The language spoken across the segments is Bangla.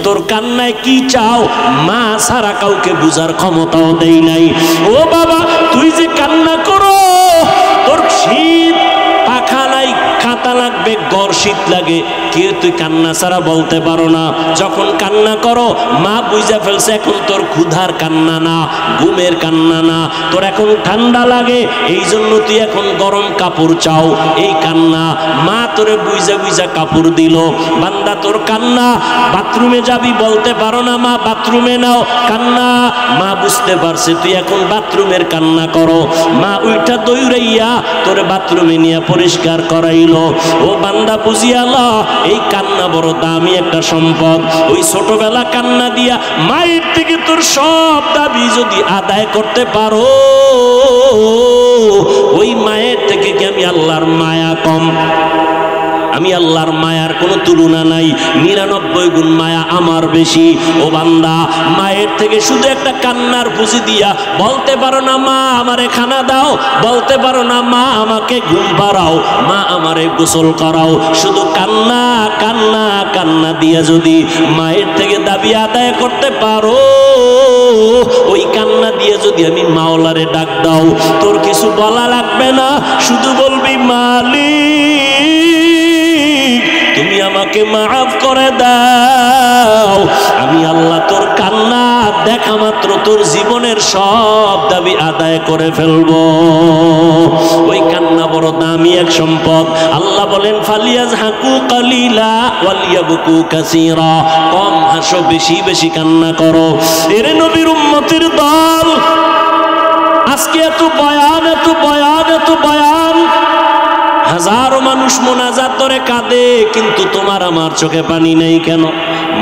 তোর কান্নায় কি চাও মা ছাড়া কাউকে বুঝার ক্ষমতাও দেই নাই। ও বাবা তুই যে কান্না করো, তোর শীত পাখা নাই, কাঁথা লাগবে, গড় শীত লাগে, কেউ তুই কান্না ছাড়া বলতে পারো না। যখন কান্না করো মা বুঝা ফেলছে এখন তোর ক্ষুধার কান্না না, ঘুমের কান্না না, তোর এখন ঠান্ডা লাগে, এই জন্য তুই এখন গরম কাপড় চাও, এই কান্না। মা তোরে বুঝা বুঝা কাপড় দিল। বান্দা তোর কান্না, বাথরুমে যাবি বলতে পারো না মা বাথরুমে নাও, কান্না। মা বুঝতে পারছে তুই এখন বাথরুমের কান্না করো, মা ওইটা দৌড়াইয়া তোরে বাথরুমে নিয়ে পরিষ্কার করাইলো। ও বান্দা বুঝিয়ালা এই কান্না বড় দামি একটা সম্পদ। ওই ছোটবেলা কান্না দিয়া মায়ের থেকে তোর সব দাবি যদি আদায় করতে পারো, ওই মায়ের থেকে কি আমি আল্লাহর মায়া কম? আমি আল্লাহর মায়ার কোনো তুলনা নাই, 99 গুণ মায়া আমার বেশি। ও বান্দা মায়ের থেকে শুধু একটা কান্নার পুঁজি দিয়া বলতে পারো না মা আমারে খানা দাও, বলতে পারো না মা আমাকে ঘুম পাড়াও, মা আমারে গোসল করাও, শুধু কান্না কান্না কান্না দিয়া যদি মায়ের থেকে দাবি আদায় করতে পারো, ওই কান্না দিয়ে যদি আমি মাওলারে ডাক দাও, তোর কিছু বলা লাগবে না, শুধু বলবি মালিক তুমি আমাকে মাফ করে দাও। আমি আল্লাহ তোর কান্না দেখা মাত্র তোর জীবনের সব দাবি আদায় করে ফেলবো। ওই কান্না বড় দামি এক সম্পদ। আল্লাহ বলেন ফালিয়াজহাকু কালিলা ওয়ালিয়াবকু কাসীরা, কম হাসো বেশি বেশি কান্না করো। এরে নবীর উম্মতের দল, আজকে এত বয়ান এত বয়ান এত বয়ান, হাজারো মানুষ মোনাজাত ধরে কাঁদে, কিন্তু তোমার আমার চোখে পানি নেই কেন?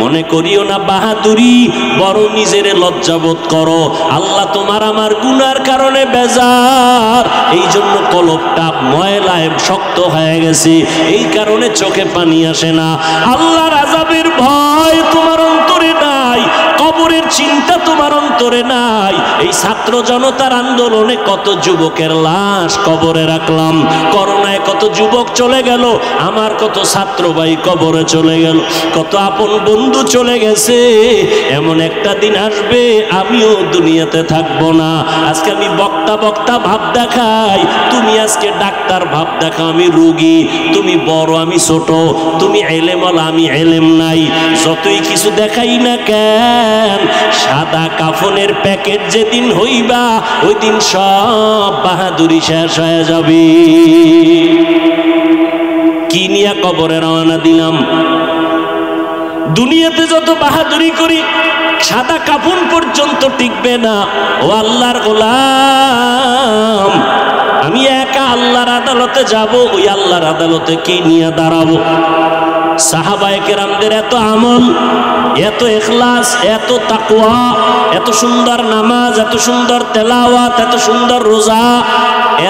মনে করিও না বাহাদুরি, বড় নিজেরে লজ্জাবোধ করো। আল্লাহ তোমার আমার গুনার কারণে বেজার, এই জন্য কলবটা ময়লায় শক্ত হয়ে গেছে, এই কারণে চোখে পানি আসে না। আল্লাহর আযাবের ভয় তোমার অন্তরে নাই, কবরের চিন্তা তোমার অন্তরে নাই। এই ছাত্র জনতার আন্দোলনে কত যুবকের লাশ কবরে রাখলাম, করোনায় কত যুবক চলে গেল, আমার কত ছাত্র ভাই কবরে চলে গেল, কত আপন বন্ধু চলে গেছে। এমন একটা দিন আসবে আমিও দুনিয়াতে থাকবো না। আজকে আমি বক্তা বক্তা ভাব দেখাই, তুমি আজকে ডাক্তার ভাব দেখাও, আমি রোগী, তুমি বড় আমি ছোট, তুমি এলেমওয়ালা আমি এলেম নাই। যতই কিছু দেখাই না কেন, সাদা কাফনের প্যাকেট যেদিন হইবা ওই দিন সব বাহাদুরি শেষ হয়ে যাবে। কি নিয়ে কবরে রওনা দিলাম? দুনিয়াতে যত বাহাদুরি করি সাদা কাফন পর্যন্ত টিকবে না। ও আল্লাহর গোলাম, আমি একা আল্লাহর আদালতে যাব, ওই আল্লাহর আদালতে কি নিয়ে দাঁড়াবো? সাহাবায়ে কেরামদের এত আমল, এত ইখলাস, এত তাকওয়া, এত সুন্দর নামাজ, এত সুন্দর তেলাওয়াত, এত সুন্দর রোজা,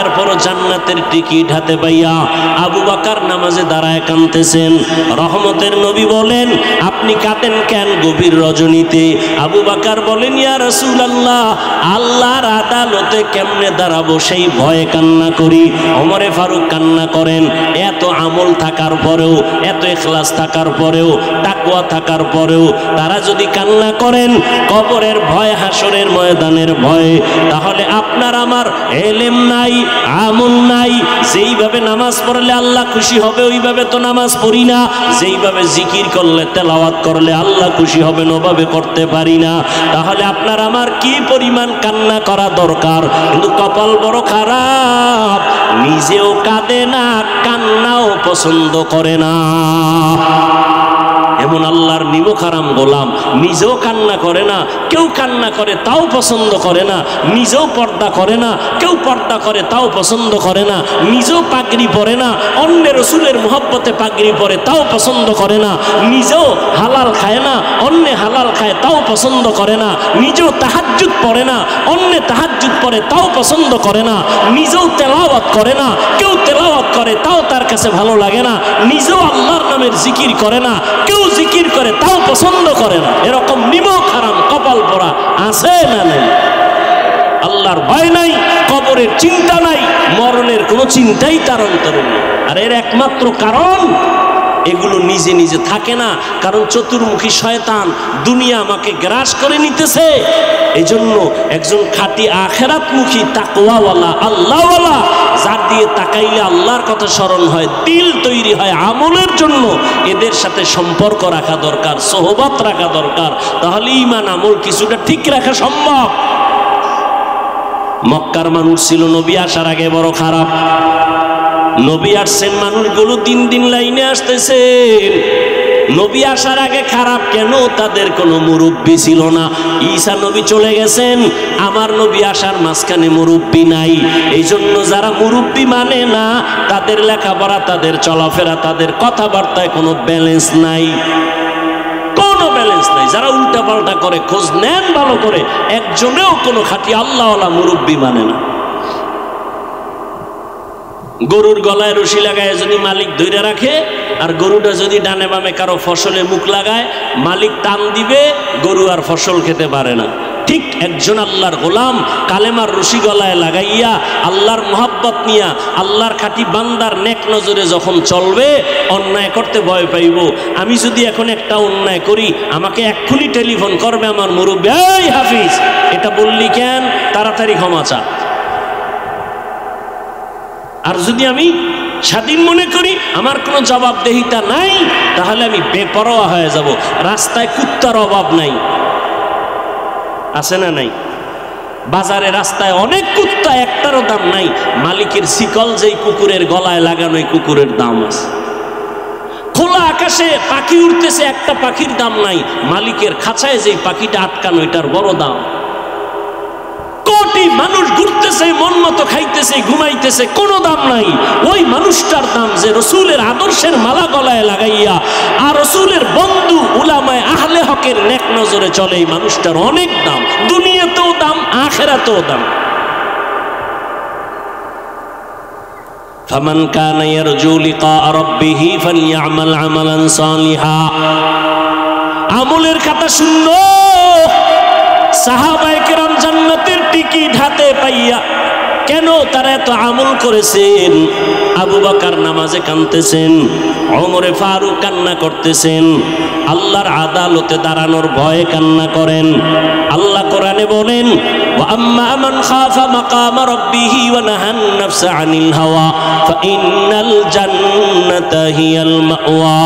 এরপরও জান্নাতের টিকিট হাতে পাইয়া আবু বকর নামাজে দাঁড়ায় কাঁদতেছেন। রহমতের নবী বলেন আপনি কাঁদেন কেন গভীর রজনীতে? আবু বকর বলেন ইয়া রাসূলুল্লাহ, আল্লাহর আদালতে কেমনে দাঁড়াবো সেই ভয়ে কান্না করি। ওমরে ফারুক কান্না করেন, এত আমল থাকার পরেও, এত ইখলাস থাকার পরেও, তাকওয়া থাকার পরেও তারা যদি কান্না করেন কবরের ভয়, হাসরের ময়দানের ভয়ে, তাহলে আপনার আমার এলেম নাই, আমল নাই। যেইভাবে নামাজ পড়লে আল্লাহ খুশি হবে ওইভাবে তো নামাজ পড়ি না, যেইভাবে জিকির করলে তেলাওয়াত করলে আল্লাহ খুশি হবেন ওভাবে করতে পারি না। তাহলে আপনার আমার কি পরিমাণ কান্না করা দরকার। কিন্তু কপাল বড় খারাপ, নিজেও কাঁদে না, কান্নাও পছন্দ করে না। এমন আল্লাহর নিমখারাম গোলাম, নিজেও কান্না করে না, কেউ কান্না করে তাও পছন্দ করে না, নিজেও পর্দা করে না, কেউ পর্দা করে তাও পছন্দ করে না, নিজেও পাগড়ি পরে না, অন্যের রসুলের মোহব্বতে পাগড়ি পরে তাও পছন্দ করে না, নিজেও হালাল খায় না, অন্যে হালাল খায় তাও পছন্দ করে না, নিজেও তাহাজ্জুদ পড়ে না, অন্যে তাহাজ্জুদ পড়ে তাও পছন্দ করে না, নিজেও তেলাওয়াত করে না, কেউ তেলাওয়াত করে তাও তার কাছে ভালো লাগে না, নিজেও আল্লাহর নামের জিকির করে না, কেউ জিকির করে তাও পছন্দ করে না। এরকম নিমক হারাম কপাল পরা আছে না নেই? আল্লাহর ভয় নাই, কবরের চিন্তা, চিন্তা নাই, মরণের কোনো চিন্তাই তার অন্তরে নেই। আর এর একমাত্র কারণ, আল্লাহর ভয় নাই, কবরের চিন্তা নাই, মরণের কোনো চিন্তাই তার অন্তরে নেই। আর এর একমাত্র কারণ, আল্লাহর ভয় নাই, কবরের চিন্তা নাই, মরণের কোনো চিন্তাই তার অন্তরে নেই। এগুলো নিজে নিজে থাকে না, কারণ চতুর্মুখী শয়তান দুনিয়া আমাকে গ্রাস করে নিতেছে। এজন্য একজন খাঁটি আখেরাতমুখী তাকওয়াওয়ালা আল্লাহওয়ালা, যার দিয়ে তাকাইলে আল্লাহর কথা স্মরণ হয়, দিল তৈরি হয় আমলের জন্য, এদের সাথে সম্পর্ক রাখা দরকার, সোহবত রাখা দরকার, তাহলে ঈমান আমল কিছুটা ঠিক রাখা সম্ভব। মক্কার মানুষ ছিল নবী আসার আগে বড় খারাপ। নবী আসছেন, মানুষগুলো দিন দিন লাইনে আসতেছেন। নবী আসার আগে খারাপ কেন? তাদের কোনো মুরব্বী ছিল না। ঈসা নবী চলে গেছেন, আমার নবী আসার মাঝখানে মুরব্বী নাই। এই জন্য যারা মুরব্বী মানে না, তাদের লেখাপড়া, তাদের চলাফেরা, তাদের কথাবার্তায় কোনো ব্যালেন্স নাই, কোনো ব্যালেন্স নাই। যারা উল্টা পাল্টা করে, খোঁজ নেন ভালো করে, একজনেও কোনো খাঁটি আল্লাহওয়ালা মুরব্বী মানে না। গরুর গলায় রশি লাগায় যদি মালিক ধরে রাখে, আর গরুটা যদি ডানে বামে কারো ফসলে মুখ লাগায়, মালিক টান দিবে, গরু আর ফসল খেতে পারে না। ঠিক একজন আল্লাহর গোলাম কালেমার রশি গলায় লাগাইয়া আল্লাহর মোহাব্বত নিয়া আল্লাহর খাঁটি বান্দার নেক নজরে যখন চলবে, অন্যায় করতে ভয় পাইব। আমি যদি এখন একটা অন্যায় করি, আমাকে এক্ষুনি টেলিফোন করবে আমার মুরব্বী, এই হাফিজ এটা বললি কেন, তাড়াতাড়ি ক্ষমা চা। আর যদি আমি স্বাধীন মনে করি, আমার কোনো জবাবদেহিতা নাই, তাহলে আমি বেপরোয়া হয়ে যাব। রাস্তায় কুত্তার অভাব নাই, আছে না নাই? বাজারে রাস্তায় অনেক কুত্তা, একটারও দাম নাই। মালিকের শিকল যেই কুকুরের গলায় লাগানো, এই কুকুরের দাম আছে। খোলা আকাশে পাখি উঠতেছে, একটা পাখির দাম নাই। মালিকের খাঁচায় যেই পাখিটা আটকানো, এটার বড় দাম। কোটি মানুষ ঘুরতেছে, মন মতো খাইতেছে, ঘুমাইতেছে, কোনো দাম নাই। ওই মানুষটার দাম যে রসুলের আদর্শের মালা গলায় লাগাইয়া আর রসুলের বন্ধু উলামায়ে আহলে হকের নেক নজরে চলে, এই মানুষটার অনেক দাম। দুনিয়াতেও দাম, আখিরাতেও দাম। ফামান কানা ইয়ারজু লিকা রাব্বিহি ফালইআমাল আমালান সালিহা। আমলের খাতা শূন্য। সাহাবায়ে কেরাম জান্নাতের টিকিট হাতে পাইয়া কেন তারা এত আমল করেছেন? আবু বকর নামাজে কাঁদতেছেন, ওমরে ফারুক কান্না করতেছেন, আল্লাহর আদালতে দাঁড়ানোর ভয়ে কান্না করেন। আল্লাহ কোরআনে বলেন, ওয়া আম্মা মান খাফা মাকামা রাব্বিহি ওয়া নাহান নাফসা আনিল হাওয়া ফাইন্নাল জান্নাতা হিয়াল মাওয়া।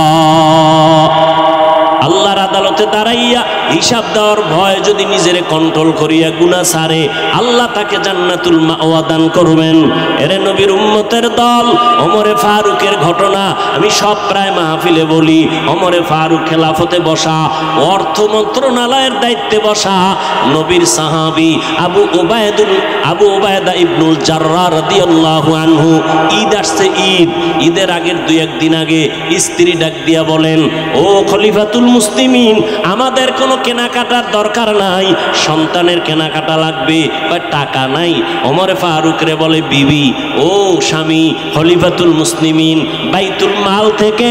আল্লাহর আদালতে দাঁড়াইয়া হিসাব দেওয়ার ভয় যদি নিজের কন্ট্রোল করিয়া গুনাহ ছাড়ে, আল্লাহ তাকে জান্নাতুল মাওয়া দান করবেন। এরে নবীর উম্মতের দল, ওমরে ফারুকের ঘটনা আমি সব প্রায় মাহফিলে বলি। ওমরে ফারুক খেলাফতে বসা, অর্থ মন্ত্রণালয়ের দায়িত্বে বসা নবীর সাহাবী আবু উবায়দা ইবনুল জাররাহ রাদিয়াল্লাহু আনহু। ঈদ আসছে, ঈদের আগের 2-1 দিন আগে স্ত্রী ডাক দিয়া বলেন, ও খলিফাতুল মুসলিমিন, আমাদের কোনো কেনাকাটার দরকার নাই, সন্তানের কেনাকাটা লাগবে, টাকা নাই। ওমরে ফারুক রে বলে, বিবি ও স্বামী খলিফাতুল মুসলিমিন, বাইতুল মাল থেকে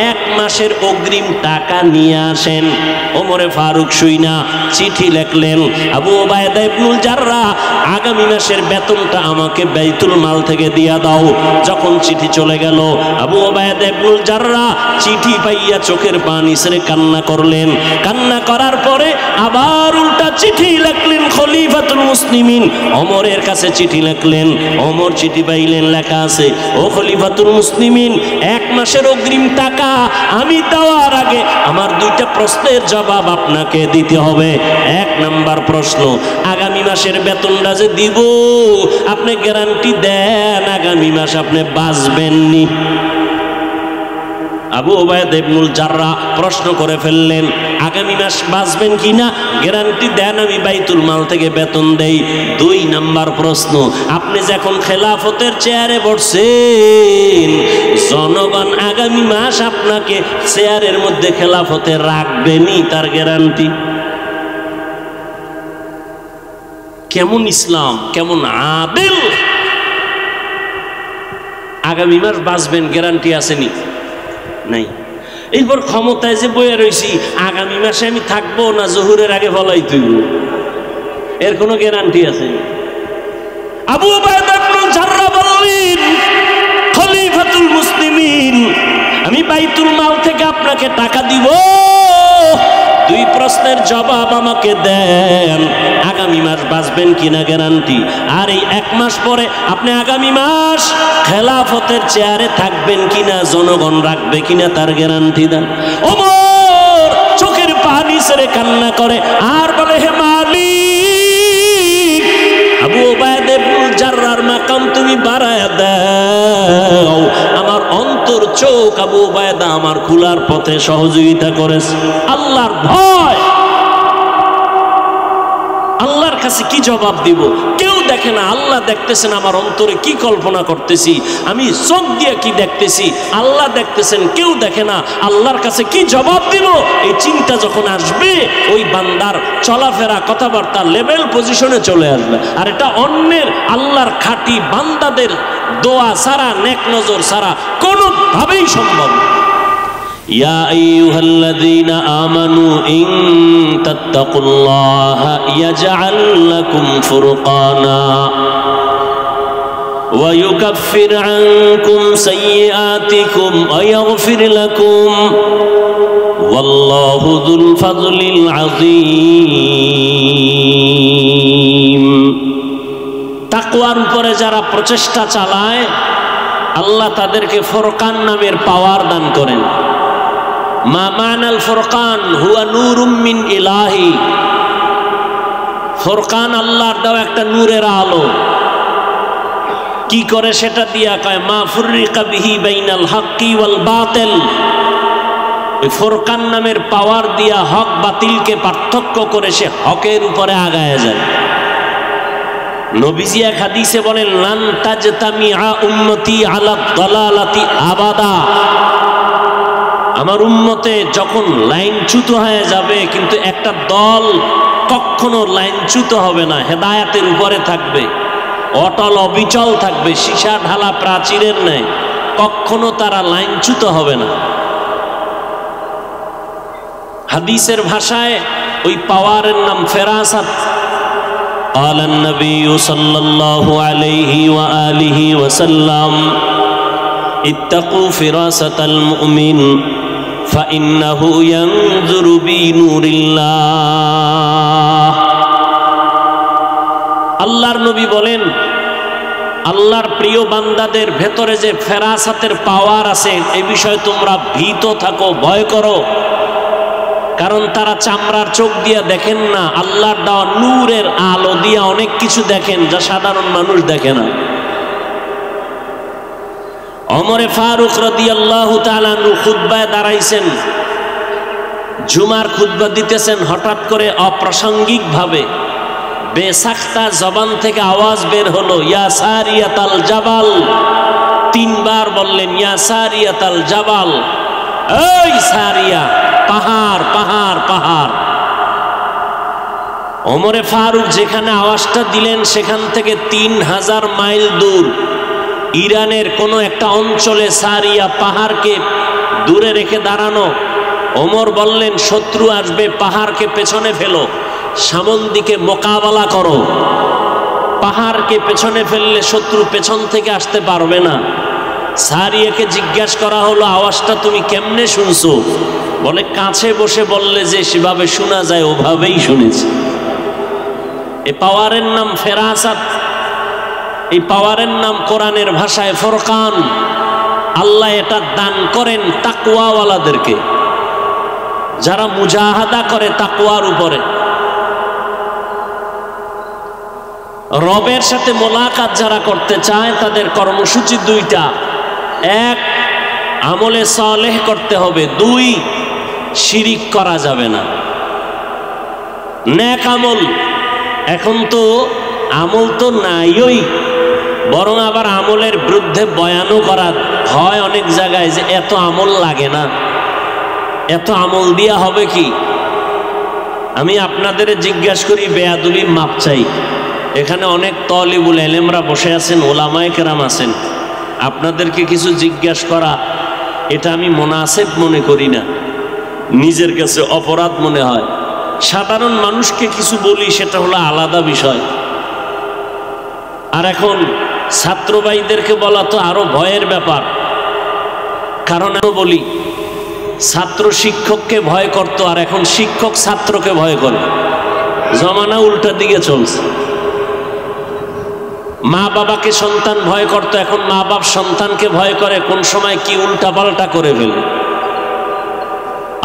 1 মাসের অগ্রিম টাকা নিয়ে আসেন। ওমরে ফারুক শুইনা চিঠি লিখলেন, আবু উবায়দা ইবনুল জাররাহ, আগামী মাসের বেতনটা আমাকে বাইতুল মাল থেকে দিয়া দাও। যখন চিঠি চলে গেল, আবু উবায়দা ইবনুল জাররাহ চিঠি পাইয়া চোখের পানি ছেড়ে কান্না করলেন। কান্না করার পরে আবার উল্টা চিঠি লিখলেন খলিফাতুল মুসলিমিন, ওমরের কাছে চিঠি লিখলেন। ওমর চিঠি পাইলেন, লেখা আছে, ও খলিফাতুল মুসলিমিন, 1 মাসের অগ্রিম টাকা আমি দেওয়ার আগে আমার 2টা প্রশ্নের জবাব আপনাকে দিতে হবে। 1 নাম্বার প্রশ্ন, আগামী মাসের বেতনটা যে দিব, আপনি গ্যারান্টি দেন আগামী মাস আপনি বাঁচবেননি? আবু উবায়দা ইবনুল জাররাহ প্রশ্ন করে ফেললেন, আগামী মাস বাঁচবেন কিনা গ্যারান্টি দেন, আমি বাইতুল মাল থেকে বেতন দেই। 2 নাম্বার প্রশ্ন, আপনি যখন খেলাফতের চেয়ারে বসছেন, জনগণ আগামী মাস আপনাকে চেয়ারের মধ্যে খেলাফতে রাখবেনি, তার গ্যারান্টি? কেমন ইসলাম, কেমন আদিল! আগামী মাস বাঁচবেন, গ্যারান্টি আসেনি? নাই। এরপর ক্ষমতায় যে বইয়া রয়েছি, আগামী মাসে আমি থাকবো না জোহরের আগে ফলাই তুই, এর কোনো গ্যারান্টি আছে? আবু উবায়দা ইবনুল জাররাহ বললেন, খলিফাতুল মুসলিমিন, আমি বাইতুল মাল থেকে আপনাকে টাকা দিব। দুই প্রশ্নের জবাব আমাকে দেন, আগামী মাস বাঁচবেন কিনা গ্যারান্টি, আর এই 1 মাস পরে আপনি আগামী মাস খেলাফতের চেয়ারে থাকবেন কিনা, জনগণ রাখবে কিনা তার গ্যারান্টি দেন। ওমর চোখের পানি ছেড়ে কান্না করে আর বলে, হে মালিক, আবু উবাইদা ইবনুল জাররার মাকাম তুমি বাড়ায়া দাও। আমার অন্তর চোখ আবু উবাইদা আমার খোলার পথে সহযোগিতা করেছে। আল্লাহর ভয়, আল্লাহর কাছে কি জবাব দিব? কেউ দেখে না, আল্লাহ দেখতেছেন আমার অন্তরে কি কল্পনা করতেছি, আমি চোখ দিয়ে কি দেখতেছি, আল্লাহ দেখতেছেন, কেউ দেখে না। আল্লাহর কাছে কি জবাব দিব? এই চিন্তা যখন আসবে, ওই বান্দার চলাফেরা কথাবার্তা লেভেল পজিশনে চলে আসবে। আর এটা অন্যের আল্লাহর খাঁটি বান্দাদের দোয়া ছাড়া, নেক নজর ছাড়া কোনোভাবেই সম্ভব না। ইয়া আইয়ুহাল্লাযীনা আমানু ইন তাত্তাকুল্লাহা ইয়াজআল লাকুম ফুরকানা ওয়া ইউকাফির আনকুম সাইয়্যাতিকুম ওয়া ইয়াগফির লাকুম ওয়াল্লাহু যুল ফাযলিল আযীম। তাকওয়ার উপরে যারা প্রচেষ্টা চালায়, আল্লাহ তাদেরকে ফুরকান নামের পাওয়ার দান করেন। মা মানাল ফুরকান হুয়া নূরুম মিন ইলাহি। ফুরকান আল্লাহর দেওয়া একটা নূরের আলো। কি করে সেটা দিয়া কয়, মা ফুররিকা বিহি বাইনাল হাক্কি ওয়াল বাতিল। এই ফুরকান নামের পাওয়ার দিয়া হক বাতিলকে পার্থক্য করে সে হকের উপরে আগায় যায়। নবীজি এক হাদিসে বলেন, লান তাজতামিআ উম্মতি আলা দালালাতি আবাদা। আমার উম্মতে যখন লাইনচ্যুত হয়ে যাবে, কিন্তু একটা দল কখনো লাইনচ্যুত হবে না, হেদায়াতের উপরে থাকবে, অটল অবিচল থাকবে, সীসা ঢালা প্রাচীরের ন্যায়, কখনো তারা লাইনচ্যুত হবে না। হাদিসের ভাষায় ওই পাওয়ারের নাম ফেরাসাত। قال النبي صلى الله عليه وآله وسلم اتقوا فراسة المؤمن فإنه ينظر بنور الله। আল্লাহর নবী বলেন, আল্লাহর প্রিয় বান্দাদের ভেতরে যে ফেরাসাতের পাওয়ার আছে, এই বিষয়ে তোমরা ভীত থাকো, ভয় করো। কারণ তারা চামড়ার চোখ দিয়া দেখেন না, আল্লাহর দেওয়া নূরের আলো দিয়া অনেক কিছু দেখেন যা সাধারণ মানুষ দেখে না। ওমরে ফারুক রাদিয়াল্লাহু তাআলা আনহু খুতবায় দাঁড়াইছেন, জুমার খুতবা দিতেছেন, হঠাৎ করে অপ্রাসঙ্গিক ভাবে বেসাখতা জবান থেকে আওয়াজ বের হলো, ইয়া সারিয়াতাল জাবাল। 3 বার বললেন, ইয়া সারিয়াতাল জাবাল, এই সারিয়া, পাহাড় পাহাড় পাহাড়। ওমরে ফারুক যেখানে আওয়াজটা দিলেন, সেখান থেকে 3000 মাইল দূর ইরানের কোনো একটা অঞ্চলে সারিয়া পাহাড়কে দূরে রেখে দাঁড়ানো। ওমর বললেন, শত্রু আসবে, পাহাড়কে পেছনে ফেলো, সামন দিকে মোকাবেলা করো। পাহাড়কে পেছনে ফেললে শত্রু পেছন থেকে আসতে পারবে না। সারিয়াকে জিজ্ঞাসা করা হলো, আওয়াজটা তুমি কেমনে শুনছো? বলে, কাছে বসে বললে যে সেভাবে শোনা যায় ওভাবেই শুনেছি। এই পাওয়ারের নাম ফেরাসাত। এই পাওয়ারের নাম কোরআনের ভাষায় ফুরকান। আল্লাহ এটা দান করেন তাকওয়াওয়ালাদেরকে, যারা মুজাহাদা করে তাকওয়ার উপরে। রবের সাথে মোলাকাত যারা করতে চায়, তাদের কর্মসূচি 2টা। 1, আমলে সালেহ করতে হবে। 2, শিরিক করা যাবে না। নেক আমল, এখন তো আমল তো নাইই, বরং আবার আমলের বিরুদ্ধে বয়ানও করা হয় অনেক জায়গায়, যে এত আমল লাগে না, এত আমল দিয়া হবে কি। আমি আপনাদের জিজ্ঞাসা করি, বেয়াদবি মাপ চাই। এখানে অনেক তালিবুল ইলমরা বসে আছেন, ওলামায়ে কেরাম আছেন, আপনাদেরকে কিছু জিজ্ঞাসা করা, এটা আমি মুনাসিব মনে করি না, নিজের কাছে অপরাধ মনে হয়। সাধারণ মানুষকে কিছু বলি, সেটা হলো আলাদা বিষয়। আর এখন ছাত্র ভাইদেরকে বলা তো আরো ভয়ের ব্যাপার। কারণ আমি বলি, ছাত্র শিক্ষককে ভয় করত, আর এখন শিক্ষক ছাত্রকে ভয় করে। জমানা উল্টা দিকে চলছে। মা বাবাকে সন্তান ভয় করত, এখন মা বাপ সন্তানকে ভয় করে। কোন সময় কি উল্টা পাল্টা করে ফেলে।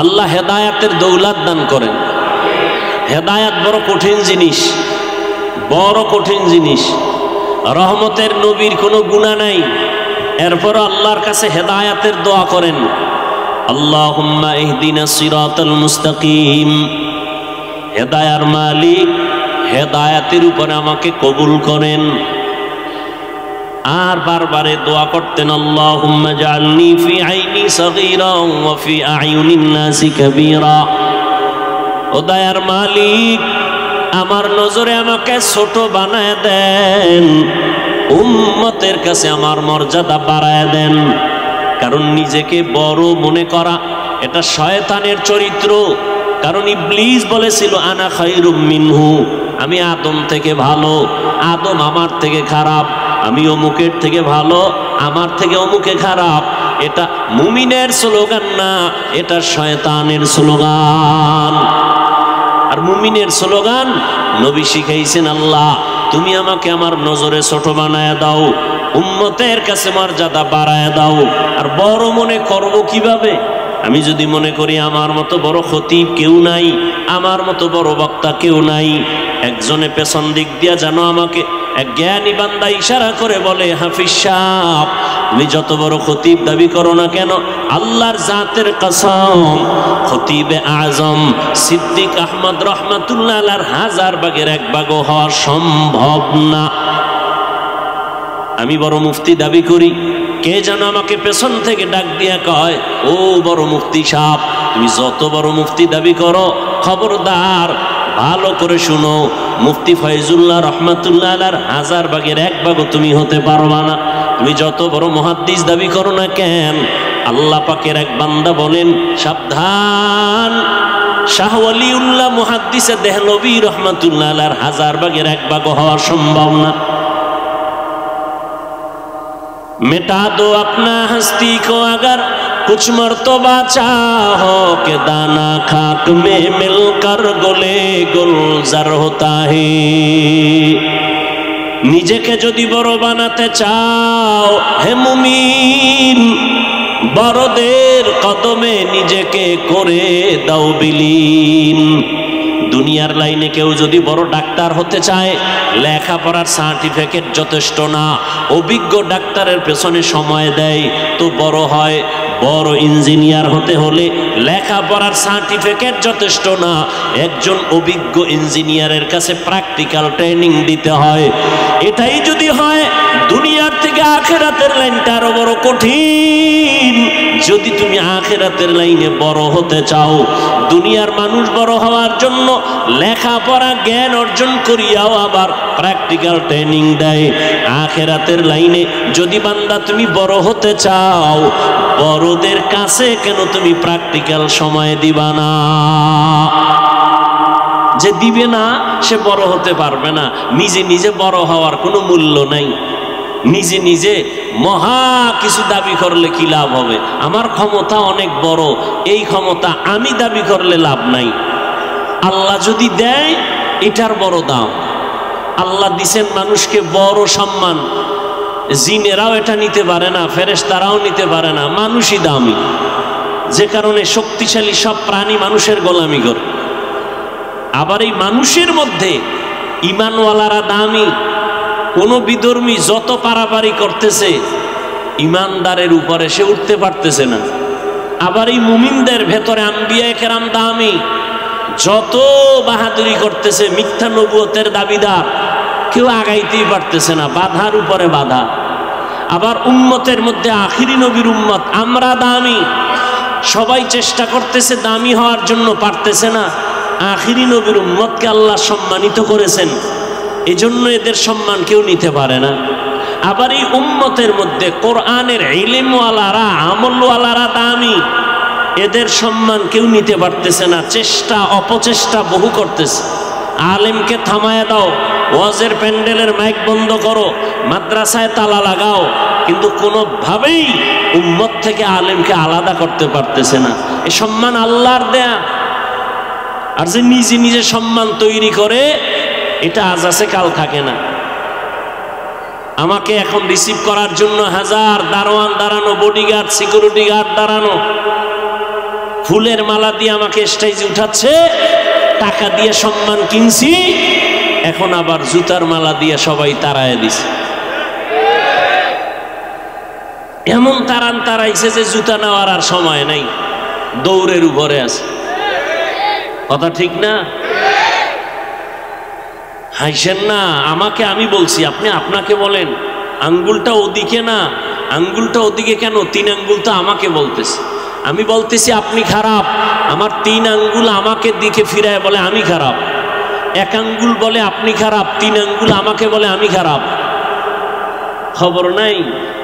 আল্লাহ হেদায়াতের দৌলত দান করেন। হেদায়াত বড় কঠিন জিনিস, বড় কঠিন জিনিস। রহমতের নবীর কোনো গুনাহ নাই, এরপর আল্লাহর কাছে হেদায়াতের দোয়া করেন। আল্লাহুম্মা ইহদিনাস সিরাতাল মুস্তাকিম। হেদায়ার মালিক, হেদায়াতের উপরে আমাকে কবুল করেন। আর বারবারে দোয়া করতেন, আল্লাহুম্মা জাআলনি ফি আইনি সগীরা ওয়া ফি আয়ুনিন নাসি কাবীরা। ও দয়ার মালিক, আমার নজরে আমাকে ছোট বানায় দেন, উম্মতের কাছে আমার মর্যাদা বাড়ায় দেন। কারণ নিজেকে বড় মনে করা এটা শয়তানের চরিত্র। কারণ ইবলিস বলেছিল, আনা খায়রুম মিনহু, আমি আদম থেকে ভালো, আদম আমার থেকে খারাপ, আমি অমুকের থেকে ভালো, আমার থেকে অমুকে খারাপ। এটা মুমিনের স্লোগান না, এটা শয়তানের স্লোগান। আর মুমিনের স্লোগান নবী শিখাইছেন, আল্লাহ তুমি আমাকে আমার নজরে ছোট বানায় দাও, উম্মতের কাছে মর্যাদা বাড়ায় দাও। আর বড় মনে করব কিভাবে? আমি যদি মনে করি আমার মতো বড় খতিব কেউ নাই, আমার মতো বড় বক্তা কেউ নাই, একজনে পেছন দিক দিয়া যেন আমাকে এক জ্ঞানী বান্দা ইশারা করে বলে, হাফিজ সাহেব তুমি যত বড় খতিব দাবি করো না কেন, আল্লাহর জাতের কসম খতিবে আজম সিদ্দিক আহমদ রহমাতুল্লাহ আলাইহির 1000 ভাগের 1 ভাগও হওয়া সম্ভব না। আমি বড় মুফতি দাবি করি, কে যেন আমাকে পেছন থেকে ডাক দিয়া কয়, ও বড় মুফতি সাহেব তুমি যত বড় মুফতি দাবি করো, খবরদার ভালো করে শুনো, মুফতি ফয়জুল্লাহ রহমাতুল্লাহ আলাইহির 1000 ভাগের 1 ভাগও তুমি হতে পারবা না। তুমি যত বড় মুহাদ্দিস দাবি করো না কেন, আল্লাহ পাকের এক বান্দা বলেন, সাবধান, শাহ ওয়ালিউল্লাহ মুহাদ্দিসে দেহলভী রহমাতুল্লাহ আলাইহির 1000 ভাগের 1 ভাগও হওয়া সম্ভব না। मिटा दो अपना हस्ती को अगर कुछ मर्तबा चाहो के दाना खाक में मिलकर गोले गुलजार होता है। নিজেকে যদি বড় বানাতে চাও হে মুমিন, বড়দের কদমে নিজেকে করে দাও বিলীন। দুনিয়ার লাইনে কেউ যদি বড় ডাক্তার হতে চায়, লেখাপড়ার সার্টিফিকেট যথেষ্ট না, অভিজ্ঞ ডাক্তারের পেছনে সময় দেয় তো বড় হয়। বড় ইঞ্জিনিয়ার হতে হলে লেখাপড়ার সার্টিফিকেট যথেষ্ট না, একজন অভিজ্ঞ ইঞ্জিনিয়ারের কাছে প্র্যাকটিক্যাল ট্রেনিং দিতে হয়। এটাই যদি হয়, দুনিয়ার থেকে আখিরাতের লাইনটা আরো বড় কঠিন। যদি তুমি আখিরাতের লাইনে বড় হতে চাও, দুনিয়ার মানুষ বড় হওয়ার জন্য লেখাপড়া জ্ঞান অর্জন করিয়াও আবার প্র্যাকটিক্যাল ট্রেনিং দেয়। আখিরাতের লাইনে যদি বান্দা তুমি বড় হতে চাও, বড়দের কাছে কেন তুমি প্র্যাকটিক্যাল সময় দিবা না? যে দিবে না সে বড় হতে পারবে না। নিজে নিজে বড় হওয়ার কোনো মূল্য নাই। নিজে নিজে মহা কিছু দাবি করলে কি লাভ হবে? আমার ক্ষমতা অনেক বড়, এই ক্ষমতা আমি দাবি করলে লাভ নাই। আল্লাহ যদি দেয় এটার বড় দাম। আল্লাহ দিছেন মানুষকে বড় সম্মান, জিনেরাও এটা নিতে পারে না, ফেরেশতারাও নিতে পারে না, মানুষই দামি। যে কারণে শক্তিশালী সব প্রাণী মানুষের গোলামি করে। আবার এই মানুষের মধ্যে ইমানওয়ালারা দামি। কোন বিধর্মী যত পারাপারি করতেছে, ইমানদারের উপরে সে উঠতে পারতেছে না। আবার এই মুমিনদের ভেতরে আম্বিয়া কেরাম দামি। যত বাহাদুরি করতেছে, মিথ্যা নবুয়তের দাবিদার, কেউ আগাইতেই পারতেছে না, বাধার উপরে বাধা। আবার উম্মতের মধ্যে আখিরি নবীর উম্মত আমরা দামি। সবাই চেষ্টা করতেছে দামি হওয়ার জন্য, পারতেছে না। আখিরি নবীর উম্মতকে আল্লাহ সম্মানিত করেছেন, এজন্য এদের সম্মান কেউ নিতে পারে না। আবার এই উম্মতের মধ্যে কোরআনের ইলমওয়ালারা, আমলওয়ালারা দামি, এদের সম্মান কেউ নিতে পারতেছে না। চেষ্টা অপচেষ্টা বহু করতেছে। আলেমকে থামায় দাও, ওয়াজের প্যান্ডেলের মাইক বন্ধ করো, মাদ্রাসায় তালা লাগাও, কিন্তু কোনোভাবেই উম্মত থেকে আলেমকে আলাদা করতে পারতেছে না। এই সম্মান আল্লাহর দেয়া। আর যে নিজে নিজে সম্মান তৈরি করে, এটা আজ আছে কাল থাকে না। আমাকে এখন রিসিভ করার জন্য হাজার দারোয়ান দাঁড়ানো, বডিগার্ড, সিকিউরিটি গার্ড দাঁড়ানো, ফুলের মালা দিয়ে আমাকে স্টেজে উঠাচ্ছে, টাকা দিয়ে সম্মান কিনছি, এখন আবার জুতার মালা দিয়ে সবাই তাড়ায় দিছে। এমন তাড়াইছে যে জুতা নেওয়ার আর সময় নাই, দৌড়ের উপরে আছে। কথা ঠিক না? হাসেন না, আমাকে আমি বলছি, আপনি আপনাকে বলেন। আঙ্গুলটা ওদিকে না, আঙ্গুলটা ওদিকে কেন? 3 আঙ্গুল তো আমাকে বলতেছে। আমি বলতেছি আপনি খারাপ, আমার 3 আঙ্গুল আমাকে দিকে ফিরায় বলে আমি খারাপ। 1 আঙ্গুল বলে আপনি খারাপ, 3 আঙ্গুল আমাকে বলে আমি খারাপ। খবর নাই,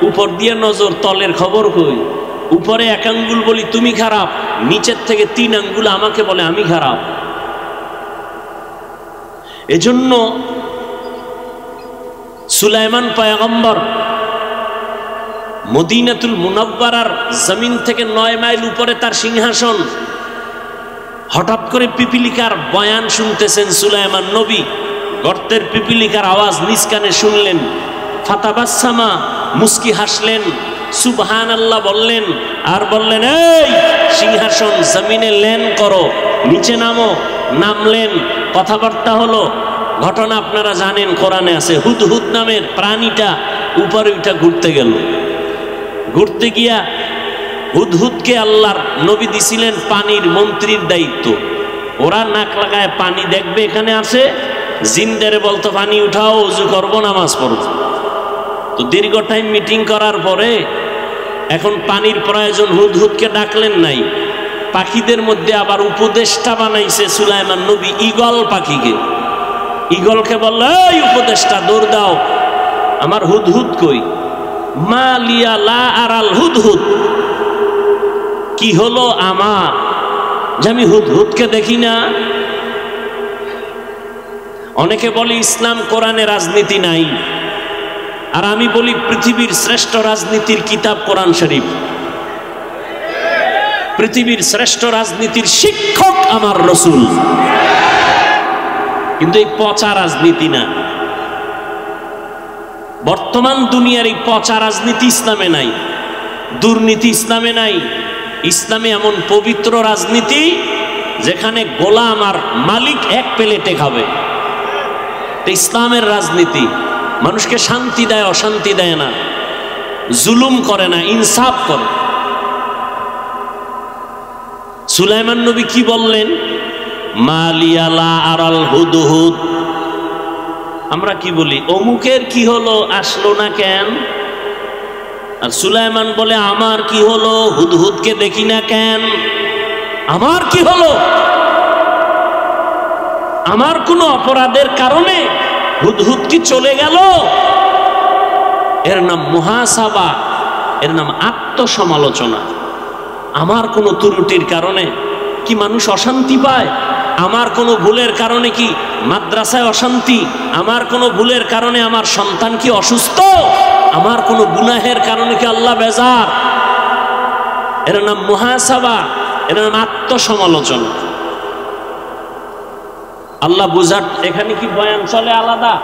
উপর দিয়ে নজর, তলের খবর কই? উপরে 1 আঙ্গুল বলি তুমি খারাপ, নিচের থেকে 3 আঙ্গুল আমাকে বলে আমি খারাপ। এজন্য সুলাইমান পয়গম্বর মদিনাতুল মুনাওয়ারার জমিন থেকে 9 মাইল উপরে তার সিংহাসন। হঠাৎ করে পিপিলিকার বয়ান শুনতেছেন সুলাইমান নবী। গর্তের পিপিলিকার আওয়াজ নিজ কানে শুনলেন। ফাতাবাসসামা, মুস্কি হাসলেন, সুবহানাল্লাহ বললেন, আর বললেন এই সিংহাসন জমিনে ল্যান্ড করো, নিচে নামো। নামলেন, কথাবার্তা হলো। ঘটনা আপনারা জানেন, কোরআনে আছে। হুদহুদ নামের প্রাণীটা উপরে উঠা ঘুরতে গেল। ঘুরতে গিয়া হুদহুদকে আল্লাহর নবী দিছিলেন পানির মন্ত্রীর দায়িত্ব। ওরা নাক লাগায় পানি দেখবে এখানে আছে, জিনদেরে বলতো পানি উঠাও, ওযু করবো, নামাজ পড়বো। তো দীর্ঘ টাইম মিটিং করার পরে এখন পানির প্রয়োজন, হুদহুদকে ডাকলেন নাই। পাখিদের মধ্যে আবার উপদেষ্টা বানাইছে সুলাইমান নবী ঈগল পাখিকে। ঈগলকে বলল, এই উপদেষ্টা দৌড় দাও, আমার হুদহুদ কই? মা লিয়া লা আরাল হুদহুদ, কি হলো আমার যে আমি হুদহুদকে দেখি না? অনেকে বলে ইসলাম কোরআনে রাজনীতি নাই, আর আমি বলি পৃথিবীর শ্রেষ্ঠ রাজনীতির কিতাব কোরআন শরীফ। পৃথিবীর শ্রেষ্ঠ রাজনীতির শিক্ষক আমার রাসূল। কিন্তু এই পচা রাজনীতি না। বর্তমান দুনিয়ার এই পচা রাজনীতি ইসলামে নাই, দুর্নীতি ইসলামে নাই। ইসলামে এমন পবিত্র রাজনীতি যেখানে গোলাম আর মালিক এক প্লেটে খাবে। ইসলামের রাজনীতি মানুষকে শান্তি দেয়, অশান্তি দেয় না, জুলুম করে না, ইনসাফ করে। সুলাইমান নবী কি বললেন? মালিয়ালা আরাল হুদহুদ। আমরা কি বলি? অমুকের কি হলো, আসলো না কেন? আর সুলাইমান বলে আমার কি হলো, হুদহুদকে দেখি না কেন? আমার কি হলো? আমার কোনো অপরাধের কারণে হুদহুদ কি চলে গেল? এর নাম মুহাসাবা, এর নাম আত্মসমালোচনা। আমার কোনো ত্রুটির কারণে কি মানুষ অশান্তি পায়? আমার কোনো ভুলের কারণে কি মাদ্রাসায় অশান্তি? আমার কোনো ভুলের কারণে আমার সন্তান কি অসুস্থ? আমার কোনো গুনাহের কারণে কি আল্লাহ বেজার? এর নাম মুহাসাবা, এর নাম আত্মসমালোচনা। আল্লাহ বুঝার এখানে কি বয়ান চলে আলাদা?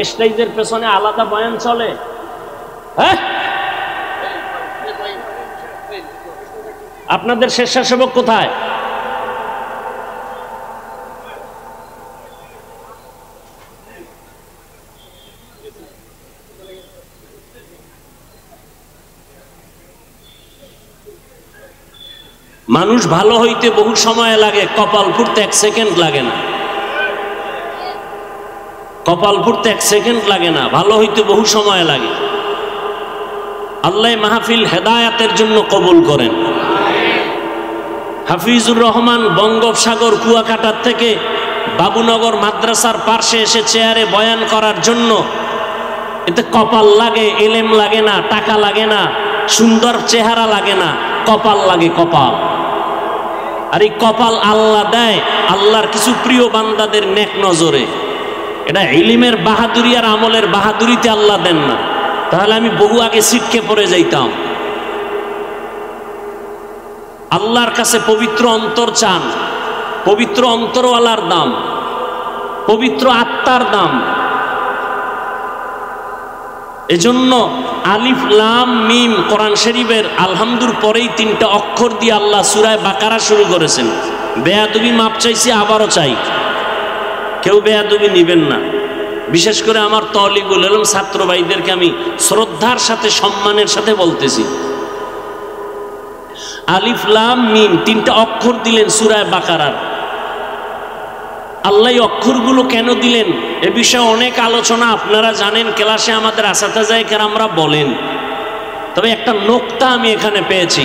স্টেজের পেছনে আলাদা বয়ান চলে? হ্যাঁ, আপনাদের স্বেচ্ছাসেবক কোথায়? মানুষ ভালো হইতে বহু সময় লাগে, কপাল ফুটতে 1 সেকেন্ড লাগে না। কপাল ফুটতে 1 সেকেন্ড লাগে না, ভালো হইতে বহু সময় লাগে। আল্লাহ মাহফিল হেদায়াতের জন্য কবুল করেন। হাফিজুর রহমান বঙ্গোপসাগর কুয়াকাটার থেকে বাবুনগর মাদ্রাসার পাশে এসে চেয়ারে বয়ান করার জন্য। এতে কপাল লাগে, এলেম লাগে না, টাকা লাগে না, সুন্দর চেহারা লাগে না, কপাল লাগে, কপাল। আর এই কপাল আল্লাহ দেয় আল্লাহর কিছু প্রিয় বান্দাদের নেক নজরে। এটা ইলমের বাহাদুরি আর আমলের বাহাদুরিতে আল্লাহ দেন না, তাহলে আমি বহু আগে ছিটকে পড়ে যাইতাম। আল্লাহর কাছে পবিত্র অন্তর চান, পবিত্র অন্তরওয়ালার দাম, পবিত্র আত্মার দাম। এজন্য আলিফ লাম মিম কোরআন শরীফের আলহামদুর পরেই 3টা অক্ষর দিয়ে আল্লাহ সূরা বাকারা শুরু করেছেন। বেয়াদবি মাপ চাইছি, আবারও চাই, কেউ বেয়াদবি নিবেন না। বিশেষ করে আমার তালিবুল ইলম ছাত্র ভাইদেরকে আমি শ্রদ্ধার সাথে সম্মানের সাথে বলতেছি, আলিফ লাম মিম 3টা অক্ষর দিলেন সূরা বাকারার। আল্লাহ অক্ষরগুলো কেন দিলেন এ বিষয়ে অনেক আলোচনা আপনারা জানেন, ক্লাসে আমাদের আসাতাজায়ে কেরামরা বলেন। তবে একটা নোকতা আমি এখানে পেয়েছি,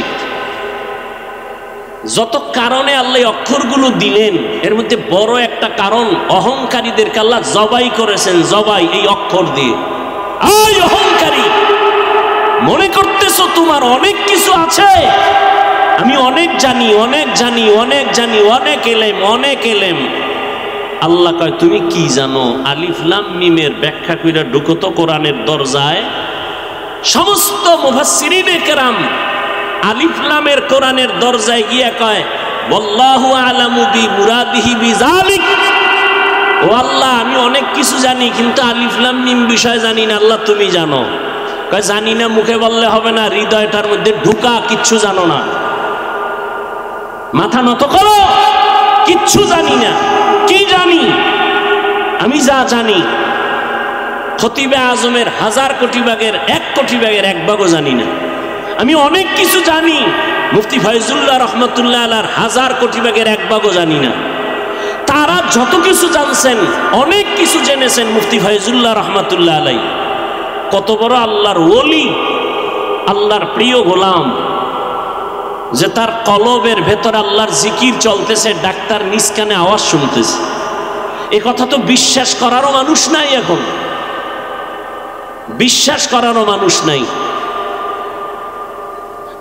যত কারণে আল্লাহ অক্ষরগুলো দিলেন এর মধ্যে বড় একটা কারণ অহংকারীদেরকে আল্লাহ জবাই করেছেন, জবাই এই অক্ষর দিয়ে। আই অহংকারী, মনে করতেছো তোমার অনেক কিছু আছে, আমি অনেক জানি, অনেক জানি, অনেক জানি, অনেক এলেম, অনেক এলেম। আল্লাহ কয় তুমি কি জানো? আলিফ লাম মিমের ব্যাখ্যা কইরা ঢুকো তো কোরআনের দরজায়। সমস্ত মুফাসসিরিনে কেরাম আলিফ লামের কোরআনের দরজায় গিয়া কয় ওয়াল্লাহু আলামু বিমুরাদিহি বিযালিক, ও আল্লাহ আমি অনেক কিছু জানি কিন্তু আলিফ লাম মিম বিষয় জানি না, আল্লাহ তুমি জানো। কয় জানি না মুখে বললে হবে না, হৃদয়টার মধ্যে ঢুকা, কিচ্ছু জানো না, মাথা নত করো, কিচ্ছু জানি না। কি জানি? আমি যা জানি খতিবে আজমের 1000 কোটি ভাগের 1 কোটি ভাগের 1 ভাগও জানি না। আমি অনেক কিছু জানি, মুফতি ফয়জুল্লাহ রহমতুল্লাহ আলাইহির 1000 কোটি ভাগের 1 ভাগও জানি না। তারা যত কিছু জানছেন, অনেক কিছু জেনেছেন মুফতি ফয়জুল্লাহ রহমতুল্লাহ আলাইহি। কত বড় আল্লাহর ওলি, আল্লাহর প্রিয় গোলাম, যে তার কলবের ভেতর আল্লাহর জিকির চলতেছে, ডাক্তার নিজ কানে আওয়াজ শুনতেছে। এ কথা তো বিশ্বাস করারও মানুষ নাই, এখন বিশ্বাস করারও মানুষ নাই।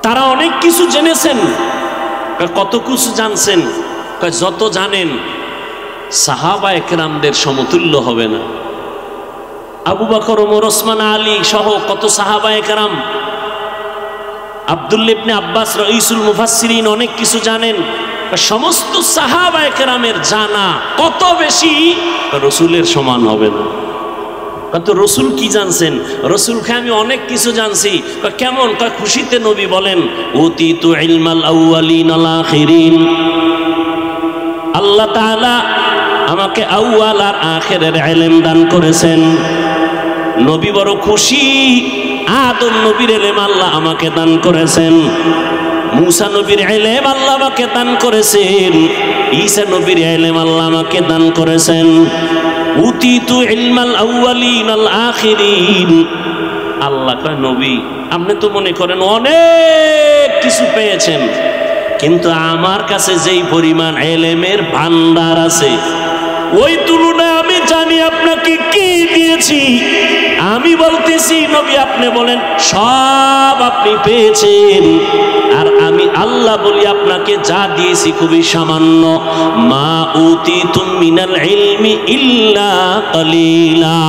তারা অনেক কিছু জেনেছেন। কত কিছু জানছেন? যত জানেন সাহাবায়ে কেরামদের সমতুল্য হবে না। আবু বকর, ওমর, ওসমান, আলী সহ কত সাহাবায়ে কেরাম, আব্দুল্লাহ ইবনে আব্বাস রাইসুল মুফাসসিরিন অনেক কিছু জানেন। সমস্ত সাহাবায়ে কেরামের জানা কত বেশি, রাসূলের সমান হবে না। কত রাসূল কি জানছেন? রাসূলকে আমি অনেক কিছু জানছি। কেমন? খুশিতে নবী বলেন উতিতু ইলমাল আউয়ালিন ওয়াল আখিরিন, আল্লাহ তাআলা আমাকে আউয়াল আর আখিরের ইলম দান করেছেন। নবী বড় খুশি, আদম নবীর ইলম আল্লাহ আমাকে দান করেছেন, মুসা নবীর ইলম আল্লাহ আমাকে দান করেছেন, ঈসা নবীর ইলম আল্লাহ আমাকে দান করেছেন। উতিতু ইলমাল আউয়ালিন ওয়াল আখিরিন। আল্লাহ কয় নবী আপনি তো মনে করেন অনেক কিছু পেয়েছেন, কিন্তু আমার কাছে যেই পরিমাণ ইলমের ভান্ডার আছে ওই তুলনায় আমি জানি আপনাকে কি দিয়েছি। আমি বলতেছি নবী আপনি বলেন সব আপনি পেয়েছেন, আর আমি আল্লাহ বলি আপনাকে যা দিয়েছি খুবই সামান্য। মা উতিতুম মিনাল ইলমি ইল্লা কালিলা,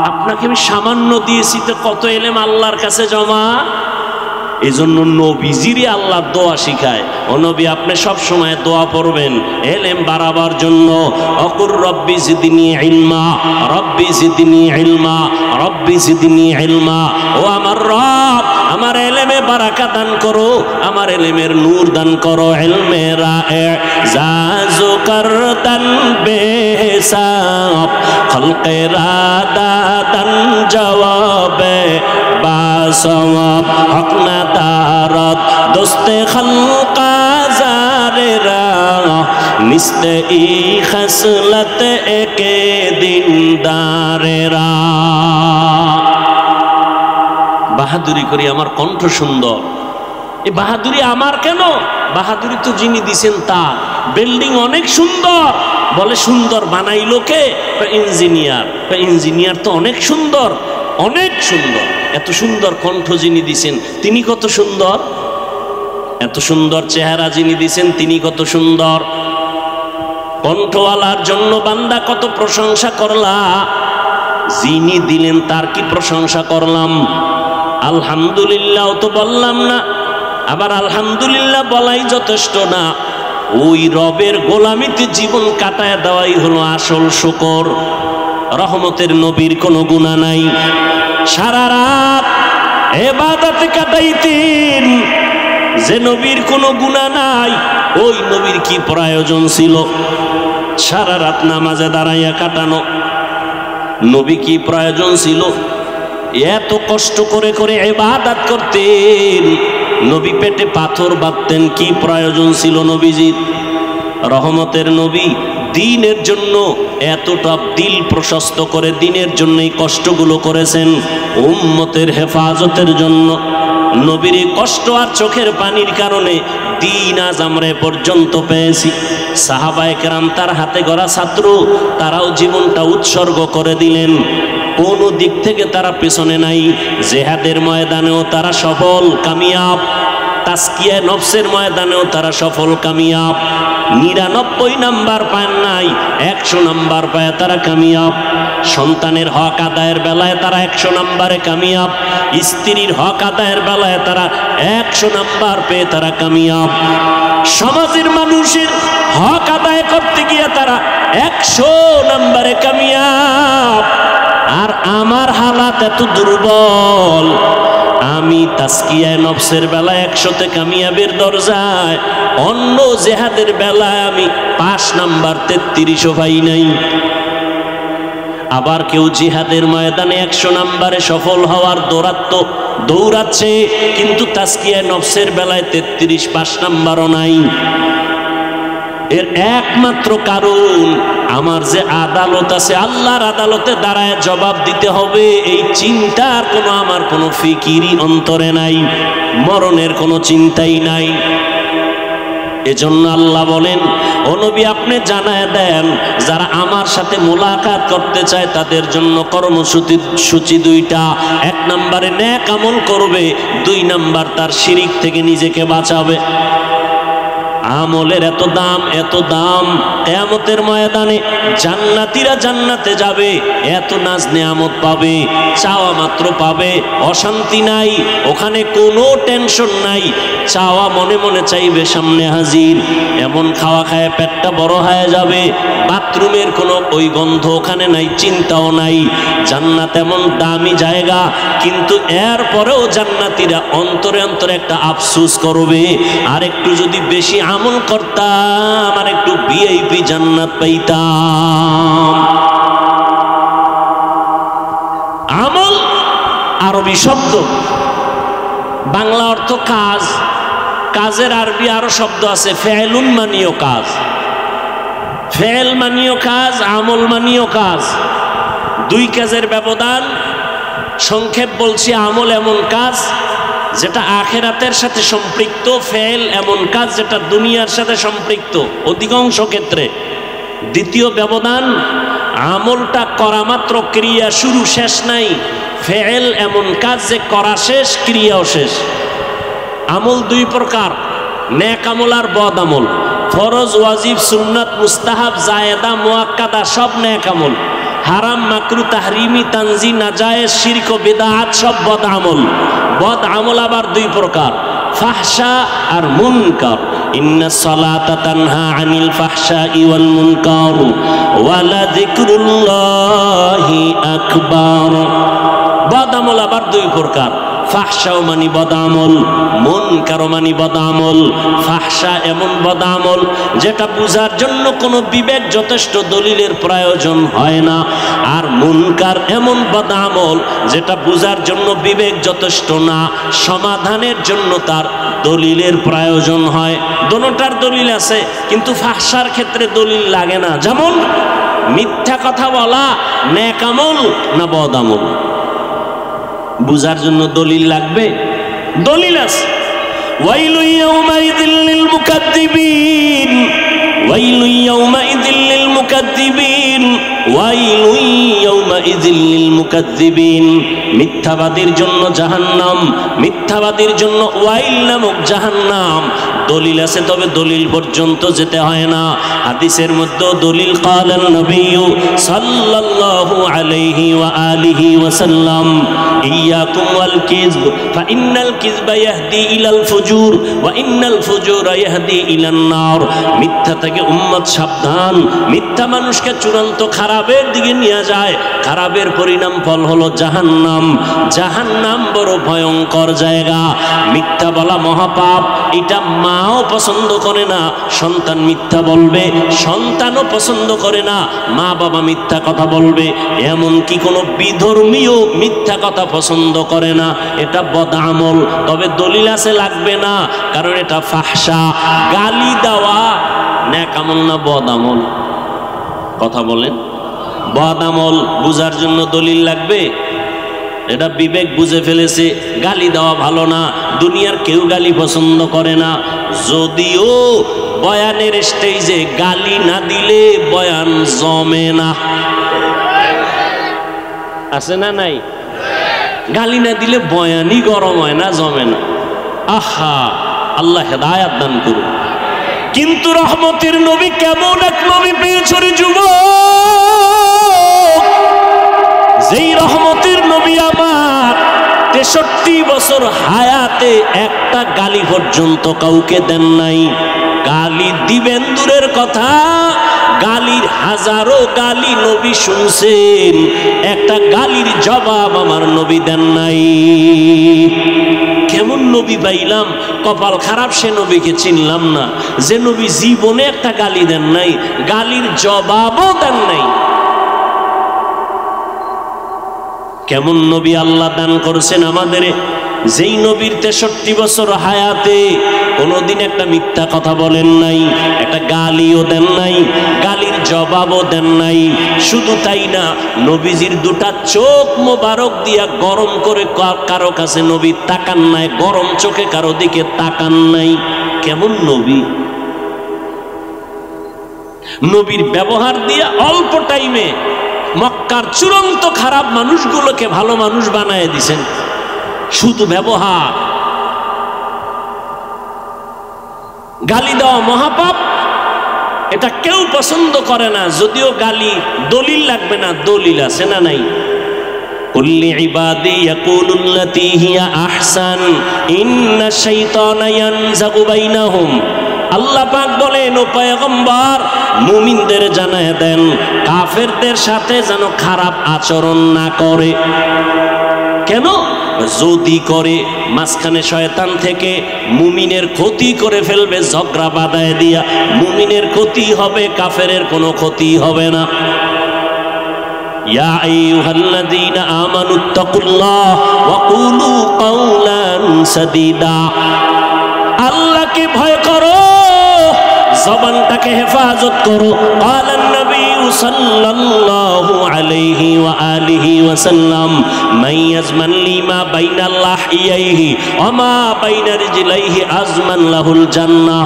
আপনাকে আমি সামান্য দিয়েছি, তো কত ইলম আল্লাহর কাছে জমা। এজন্য নবীজিরই আল্লাহ দোয়া শিখায়। ও নবী আপনি সব সময় দোয়া পড়বেন ইলম বাড়াবার জন্য। অকুর রব্বি জিদনি ইলমা, রব্বি জিদনি ইলমা, রব্বি জিদনি ইলমা। ও আমার রব আমার ইলমে বারাকা দান করো, আমার ইলমের নূর দান করো। ইলমে রায়ে জাজু করতান বেহিসাব, খলকে রাদাতান জওয়াবে বাসওয়াব, হক না দারত দোস্তে খলকা জারেরা, নিস্তে ই খসলত একে দিনদারেরা। বাহাদুরি করি, আমার কণ্ঠ সুন্দর। এই বাহাদুরি আমার কেন? বাহাদুরি তো যিনি দিছেন তার। বিল্ডিং অনেক সুন্দর, বলে সুন্দর বানাইলো কে? ইঞ্জিনিয়ার। ইঞ্জিনিয়ার তো অনেক সুন্দর, অনেক সুন্দর। এত সুন্দর কণ্ঠ যিনি দিছেন তিনি কত সুন্দর, এত সুন্দর চেহারা যিনি দিছেন তিনি কত সুন্দর। কণ্ঠওয়ালার জন্য বান্দা কত প্রশংসা করলা। যিনি দিলেন তার কি প্রশংসা করলাম? আলহামদুলিল্লাহ তো বললাম না, আবার আলহামদুলিল্লাহ বলাই যথেষ্ট না, ওই রবের গোলামিতে জীবন কাটায় দেওয়াই হলো আসল শুকর। রহমতের নবীর কোনো গুনাহ নাই, সারা রাত ইবাদতে কাটাইতেন, যে নবীর কোনো গুনাহ নাই ওই নবীর কি প্রয়োজন ছিল সারা রাত নামাজে দাঁড়াইয়া কাটানো? নবী কি প্রয়োজন ছিল এত কষ্ট করে করে ইবাদত করতেন? নবী পেটে পাথর বাঁধতেন, কি প্রয়োজন ছিল নবীজির? রহমতের নবী দ্বীনের জন্য এতটা দিল প্রশস্ত করে দ্বীনের জন্য এই কষ্টগুলো করেছেন, উম্মতের হেফাজতের জন্য। নবীর এই কষ্ট আর চোখের পানির কারণে দ্বীন আজ আমরা পর্যন্ত পেয়েছি। সাহাবায়ে কেরাম তার হাতে গড়া ছাত্র, তারাও জীবনটা উৎসর্গ করে দিলেন, কোন দিক থেকে তারা পেছনে নাই। জেহাদের ময়দানেও তারা সফল কামিয়াব, তাসকিয়া নফসের ময়দানেও তারা সফল কামিয়াব। 99 নাম্বার পায় নাই, 100 নাম্বার পায় তারা কামিয়াব। সন্তানের হক আদায়ের বেলায় তারা 100 নাম্বারে কামিয়াব, স্ত্রীর হক আদায়ের বেলায় তারা 100 নাম্বার পেয়ে তারা কামিয়াব। সমাজের মানুষের হক আদায় করতে গিয়ে তারা 100 নাম্বারে কামিয়াব। আর আমার হালাত এত দুর্বল, আমি তাসকিয়ায়ে নফসের বেলায় 100তে কামিয়াবের দরজায়, অন্য জেহাদের বেলায় আমি 5 নাম্বার 33ও পাই নাই। আবার কেউ জিহাদের ময়দানে 100 নাম্বারে সফল হওয়ার দৌড়াচ্ছে, কিন্তু তাসকিয়ায়ে নফসের বেলায় 33 5 নাম্বারও নাই। এর একমাত্র কারণ আমার যে আদালত আছে, আল্লাহর আদালতে দাঁড়ায় জবাব দিতে হবে, এই চিন্তার কোনো আমার কোনো ফিকিরই অন্তরে নাই, মরণের কোনো চিন্তাই নাই। এজন্য আল্লাহ বলেন, ও নবী আপনি জানায় দেন, যারা আমার সাথে মোলাকাত করতে চায় তাদের জন্য কর্মসূচি 2টা। 1 নম্বরে নেক আমল করবে, 2 নাম্বার তার শিরিক থেকে নিজেকে বাঁচাবে। আমলের এত দাম, কিয়ামতের ময়দানে জান্নাতীরা জান্নাতে যাবে, এত নাজ নেয়ামত পাবে, চাওয়া মাত্র পাবে, অশান্তি নাই, ওখানে কোনো টেনশন নাই, চাওয়া মনে মনে চাইবে সামনে হাজির। এমন খাওয়া খায় পেটটা বড় হয়ে যাবে, বাথরুমের কোনো ওই গন্ধ ওখানে নাই, চিন্তাও নাই। জান্নাত এমন দামি জায়গা, কিন্তু এর পরেও জান্নাতীরা অন্তরে অন্তরে একটা আফসোস করবে, আর একটু যদি বেশি আমল করতাম আর একটু ভিআইপি জান্নাত পাইতাম। আমল আরবি শব্দ, বাংলা অর্থ কাজ, কাজের আরবি আরো শব্দ আছে, ফেলুন মানিও কাজ, ফেল মানিও কাজ, আমল মানিও কাজ, 2 কাজের ব্যবধান। সংক্ষেপ বলছি, আমল এমন কাজ যেটা আখিরাতের সাথে সম্পৃক্ত, ফেল এমন কাজ যেটা দুনিয়ার সাথে সম্পৃক্ত অধিকাংশ ক্ষেত্রে। দ্বিতীয় ব্যবধান, আমলটা করা মাত্র ক্রিয়া শুরু শেষ নাই, ফেল এমন কাজ যে করা শেষ ক্রিয়াও শেষ। আমল 2 প্রকার, নেক আমল আর বদ আমল। ফরজ, ওয়াজিব, সুন্নাত, মুস্তাহাব, জায়েদা, মুআক্কাদা সব নেক আমল। হারাম, মাকরু, তাহরিমি, তানজি, নাজায়েজ, শিরক, বিদআত সব বদ আমল। বদ আমল আবার 2 প্রকার, ফাহশা আর মুনকার। ইন্নাস সালাতা তানহা আনিল ফাহশাই ওয়াল মুনকার ওয়া লাযিকরুল্লাহি আকবার। বদ আমল আবার 2 প্রকার, ফাহশাও মানি বদামল, মুনকারও মানি বদামল। ফাহশা এমন বদামল যেটা বুঝার জন্য কোনো বিবেক যথেষ্ট দলিলের প্রয়োজন হয় না, আর মুনকার এমন বদামল যেটা বুঝার জন্য বিবেক যথেষ্ট না, সমাধানের জন্য তার দলিলের প্রয়োজন হয়। দোনোটার দলিল আছে, কিন্তু ফাহশার ক্ষেত্রে দলিল লাগে না। যেমন মিথ্যা কথা বলা নেক আমল না বদামল, বুঝার জন্য দলিল লাগবে, দলিল আছে। ওয়াইলু ইয়াউমাইযিল লিল মুকাদ্দিবিন, ওয়াইলু ইয়াউমাইযিল লিল মুকাদ্দিবিন, ওয়াইলু ইয়াউমাইযিল লিল মুকাদ্দিবিন। মিথ্যাবাদীর জন্য জাহান্নাম, মিথ্যাবাদীর জন্য ওয়াইল নামক জাহান্নাম। দলিল আছে, তবে দলিল পর্যন্ত যেতে হয় না। হাদিসের মধ্যে দলিল ক্বালান নবী সাল্লাল্লাহু আলাইহি ওয়া আলিহি ওয়াসাল্লাম ইয়াকুম ওয়াল কিযব ফাইন্নাল কিযবা ইয়াহদি ইলাল ফুজুর ওয়া ইন্নাল ফুজুরা ইয়াহদি ইলান নার। মিথ্যা থেকে উম্মত সাবধান। মিথ্যা মানুষকে চূড়ান্ত খারাপের দিকে নিয়ে যায়। খারাপের পরিণাম ফল হলো জাহান্নাম। জাহান্নাম বড় ভয়ঙ্কর জায়গা। মিথ্যা বলা মহাপাপ। এটা মাও পছন্দ করে না, সন্তান মিথ্যা বলবে। সন্তানও পছন্দ করে না, মা বাবা মিথ্যা কথা বলবে। এমনকি কোনো বিধর্মীয় মিথ্যা কথা পছন্দ করে না। এটা বদআমল। তবে দলিল আছে, লাগবে না, কারণ এটা ফাহশা। গালি দেওয়া নেক আমল না বদআমল? কথা বলেন। বদআমল বুঝার জন্য দলিল লাগবে? এটা বিবেক বুঝে ফেলেছে গালি দেওয়া ভালো না। দুনিয়ার কেউ গালি পছন্দ করে না। যদিও বয়ানের স্টেজে গালি না দিলে বয়ান জমে না। আছে না নাই? গালি না দিলে বয়ানই গরম হয় না, জমে না। আহা, আল্লাহ হেদায়াত দান করুন। কিন্তু রহমতের নবী কেমন এক নবী পেয়েছ রে যুবক, যেই রহমতের নবী আমার 63 বছর হায়াতে একটা গালি পর্যন্ত কাউকে দেন নাই। গালি দিবেন দূরের কথা, গালির হাজারো গালি নবী শুনছেন, একটা গালির জবাব আমার নবী দেন নাই। কেমন নবী পাইলাম? কপাল খারাপ, সে নবীকে চিনলাম না। যে নবী জীবনে একটা গালি দেন নাই, গালির জবাবও দেন নাই। কেমন নবী আল্লাহ দান করেছেন আমাদের, যেই নবীর 63 বছর হায়াতে কোনোদিন একটা মিথ্যা কথা বলেন নাই, একটা গালিও দেন নাই, গালির জবাবও দেন নাই। শুধু তাই না, নবীজির দুটা চোখ মোবারক দিয়া গরম করে কারো কাছে নবী তাকান নাই, গরম চোখে কারো দিকে তাকান নাই। কেমন নবী! নবীর ব্যবহার দিয়া অল্প টাইমে মক্কার চূড়ান্ত খারাপ মানুষগুলোকে ভালো মানুষ বানায় দিছেন, শুধু ব্যবহার। গালি দেওয়া মহাপাপ, এটা কেউ পছন্দ করে না। যদিও গালি দলিল লাগবে না, দলিল আছে না নাই? কুল্লি ইবাদি ইয়াকুলুল্লাতী হিয়া আহসান ইন্নাশ শাইতানা ইয়ানজাগু বাইনাহুম। আল্লাহ পাক বলেন, ও পয়গম্বর, মুমিনদের জানায় দেন কাফেরদের সাথে যেন খারাপ আচরণ না করে। কেন? যদি করে মাঝখানে শয়তান থেকে মুমিনের ক্ষতি করে ফেলবে, ঝগড়া বাঁধায় দিয়া। মুমিনের ক্ষতি হবে, কাফেরের কোনো ক্ষতি হবে না। ইয়া আইয়ুহাল্লাযীনা আমানুত্তাকুল্লাহ ওয়া কুলু কাওলান সাদীদা। আল্লাহকে ভয় করো, জবানটাকে হেফাজত করো। ক্বালান নবী সাল্লাল্লাহু আলাইহি ওয়া আলিহি ওয়াসাল্লাম মান ইয়াজমান লিমা বাইনা লাহিয়াইহি ওয়া মা বাইনা রিজলাইহি আজমান লাহুল জান্নাহ।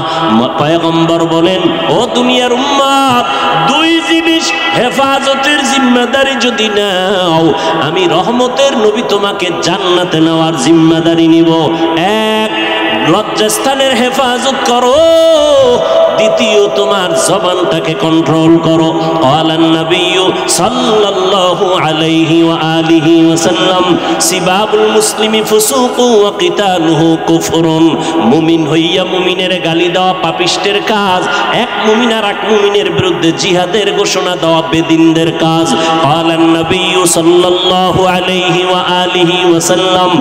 পয়গম্বর বলেন, ও দুনিয়ার উম্মত, দুই জিনিস হেফাজতের জিম্মাদারি যদি নাও, আমি রহমতের নবী তোমাকে জান্নাতে নেওয়ার জিম্মাদারি নিব। এক, লজ্জাস্থানের হেফাজত করো। দ্বিতীয়, তোমার জবানটাকে কন্ট্রোল করো। ক্বালান নবী সাল্লাল্লাহু আলাইহি ওয়া আলিহি ওয়াসাল্লাম সিবাবুল মুসলিমি ফুসুকু ওয়া কিতালুহু কুফরুন। মুমিন হইয়া মুমিনের গালি দেওয়া পাপিষ্টের কাজ। এক মুমিন আর এক মুমিনের বিরুদ্ধে জিহাদের ঘোষণা দেওয়া বেদিনদের কাজ। ক্বালান নবী সাল্লাল্লাহু আলাইহি ওয়া আলিহি ওয়াসাল্লাম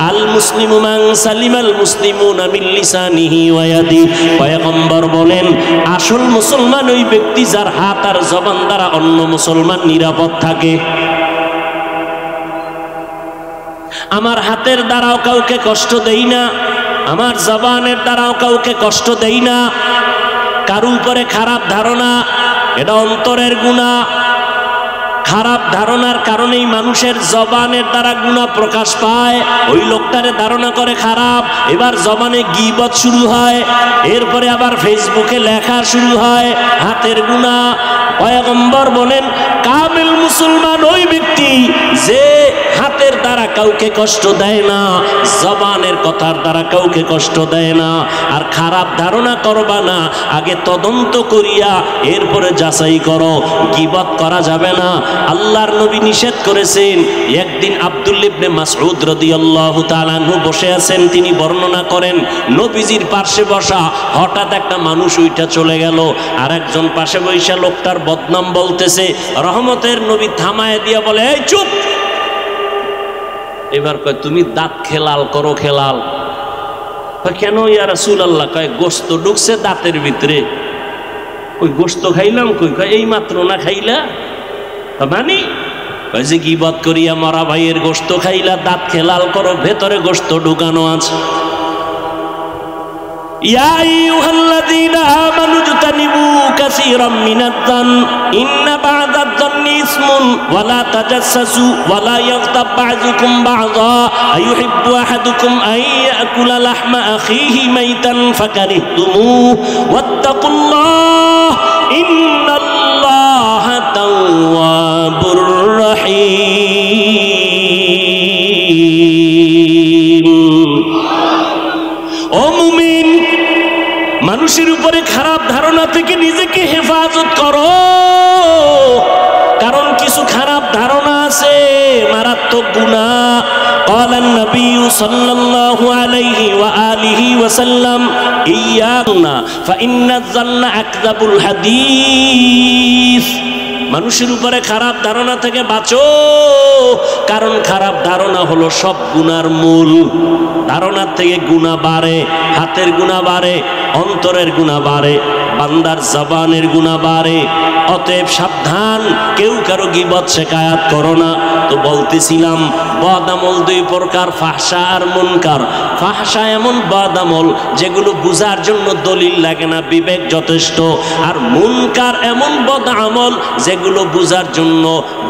আল মুসলিমু মান সালিমাল মুসলিমুনা মিন লিসানিহি ওয়া ইয়াদিহি। পয়গম্বর বলেন, আসল মুসলমান ওই ব্যক্তি যার হাত আর জবান দ্বারা অন্য মুসলমান নিরাপদ থাকে। আমার হাতের দ্বারাও কাউকে কষ্ট দেই না, আমার জবানের দ্বারাও কাউকে কষ্ট দেই না। কারো উপরে খারাপ ধারণা, এটা অন্তরের গুনাহ। খারাপ ধারণার কারণেই মানুষের জবানের দ্বারা গুনাহ প্রকাশ পায়। ওই লোকটারে ধারণা করে খারাপ, এবার জবানে গীবত শুরু হয়, এরপরে আবার ফেসবুকে লেখা শুরু হয়, হাতের গুনাহ। পয়গম্বর বলেন, কামিল মুসলমান ওই ব্যক্তি যে হাতের দ্বারা কাউকে কষ্ট দেয় না, জবানের কথার দ্বারা কাউকে কষ্ট দেয় না। আর খারাপ ধারণা করবা না, আগে তদন্ত করিয়া এরপরে যাচাই করো। গীবত করা যাবে না। আল্লাহর নবী নিষেধ করেছেন। একদিন আব্দুল্লাহ ইবনে মাসউদ রাদিয়াল্লাহু তাআলা আনহু বসে আছেন, তিনি বর্ণনা করেন নবীজির পাশে বসা, হঠাৎ একটা মানুষ উইঠা চলে গেল, আর একজন পাশে বসে লোকটার বদনাম বলতেছে। রহমতের নবী থামায় দিয়া বলে, এই চুপ। এবার কয়, তুমি দাঁত খেলাল করো। খেলাল কেন ইয়া রাসূলুল্লাহ? কয়, গোশত ঢুকছে দাঁতের ভিতরে। ওই গোশত খাইলাম। কই এই মাত্র না খাইলা? মানে কয় যে গীবত করিয়া মরা ভাইয়ের গোশত খাইলা, দাঁত খেলাল করো, ভেতরে গোশত ঢুকানো আছে। ইয়া আইয়ুহাল্লাযীনা আমানু জতানিবু কাসীরাম মিনায-যান ইন্না বা'দায-যান্নি ইসমুন ওয়া লা তাজাসসু ওয়া লা ইয়াগতাব বা'যুকুম বা'যা আইয়ুহিব্বু আহাদুকুম আন ইয়াকুলা লাহমা আখিহি মাইতান ফাকারিহতুমুহু ওয়াত্তাকুল্লাহ ইন্নাল্লাহা তাওয়াবুর রাহিম। ও মুমিন, মানুষের উপরে খারাপ ধারণা থেকে নিজেকে হেফাজত করো, কারণ কিছু খারাপ ধারণা আছে, মারাত্মক গুনাহ। قال النبي صلى الله عليه وآله وسلم إياكم فإن الظن أكذب الحديث। মানুষের উপরে খারাপ ধারণা থেকে বাঁচো, কারণ খারাপ ধারণা হলো সব গুনার মূল। ধারণার থেকে গুনাহ বাড়ে, হাতের গুনাহ বাড়ে, অন্তরের গুনাহ বাড়ে, বান্দার জবানের গুনাহ বাড়ে। অতএব সাবধান, কেউ কারো গীবত শিকায়াত করো না। তো বলতেছিলাম বদ আমল দুই প্রকার, ফাহশা আর মুনকার। ফাহশা এমন বদ আমল যেগুলো বুঝার জন্য দলিল লাগে না, বিবেক যথেষ্ট। আর মুনকার এমন বদ আমল যেগুলো বুঝার জন্য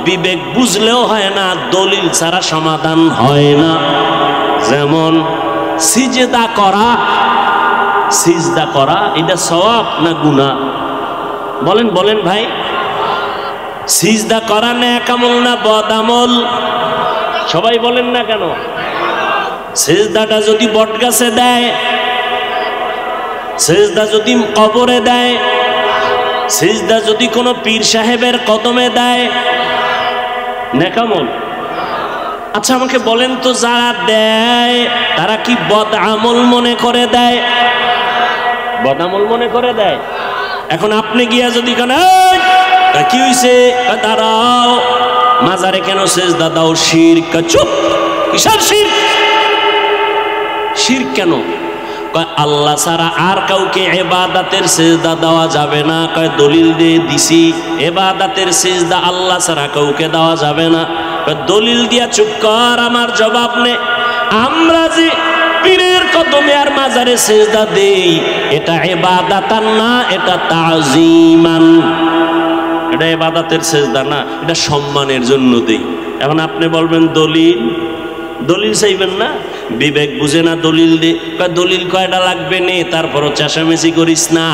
বিবেক বুঝলেও হয় না, দলিল ছাড়া সমাধান হয় না। যেমন সিজদা করা। সিজদা করা এটা সওয়াব না গুনাহ? বলেন বলেন ভাই। সিজদা করা নেক আমল না বদ আমল? সবাই বলেন না কেন? সিজদাটা যদি বটগাছে দেয়, সিজদা যদি কবরে দেয়, সিজদা যদি কোনো পীর সাহেবের কদমে দেয়, নেক আমল? আচ্ছা আমাকে বলেন তো, যারা দেয় তারা কি বদ আমল মনে করে দেয়? বদ আমল মনে করে দেয়। এখন আপনি গিয়া যদি কেন কি হইছে, দাঁড়াও, মাজারে কেন সেজদা দাও? শিরক। চুপ। কিসের শিরক? শিরক কেন? কয় আল্লাহ ছাড়া আর কাউকে ইবাদতের সেজদা দেওয়া যাবে না। কয় দলিল দিয়ে দিছি, ইবাদতের সেজদা আল্লাহ ছাড়া কাউকে দেওয়া যাবে না। কয় দলিল দিয়া চুপ কর, আমার জবাব নে। আমরা যে পীরের কদমে আর মাজারে সেজদা দেই, এটা ইবাদাতান না, এটা তাজিমান। এটা ইবাদতের সেজদা না, এটা সম্মানের জন্য দেই। এখন আপনি বলবেন দলিল, দলিল চাইবেন না, বিবেক বুঝে না দলিল দে। দলিল কয়টা লাগবে নে, তারপরও চেঁচামেচি করিস না।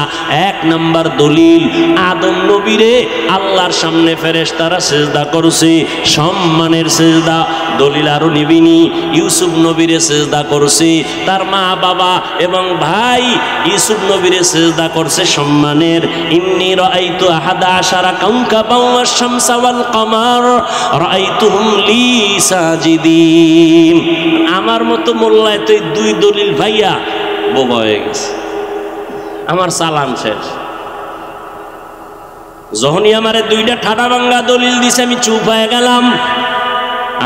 এক নাম্বার দলিল, আদম নবীরে আল্লাহর সামনে ফেরেশতারা সেজদা করছে, সম্মানের সেজদা। দলিল আরো নিবিনি, ইউসুফ নবীরে সেজদা করছে, তার মা বাবা এবং ভাই ইউসুফ নবীরে সেজদা করছে সম্মানের। ইন্নী রাআইতু আহাদা আশারা কাওকাবান ওয়াশ শামসা ওয়াল কমার রাআইতুহুম লি সাজিদিন। আমার মতো মোল্লায় তো দুই দলিল ভাইয়া বোবা হয়ে গেছে, আমার চালান শেষ। যখনই আমারে দুইটা ঠাডা ভাঙ্গা দলিল দিছে, আমি চুপ হয়ে গেলাম।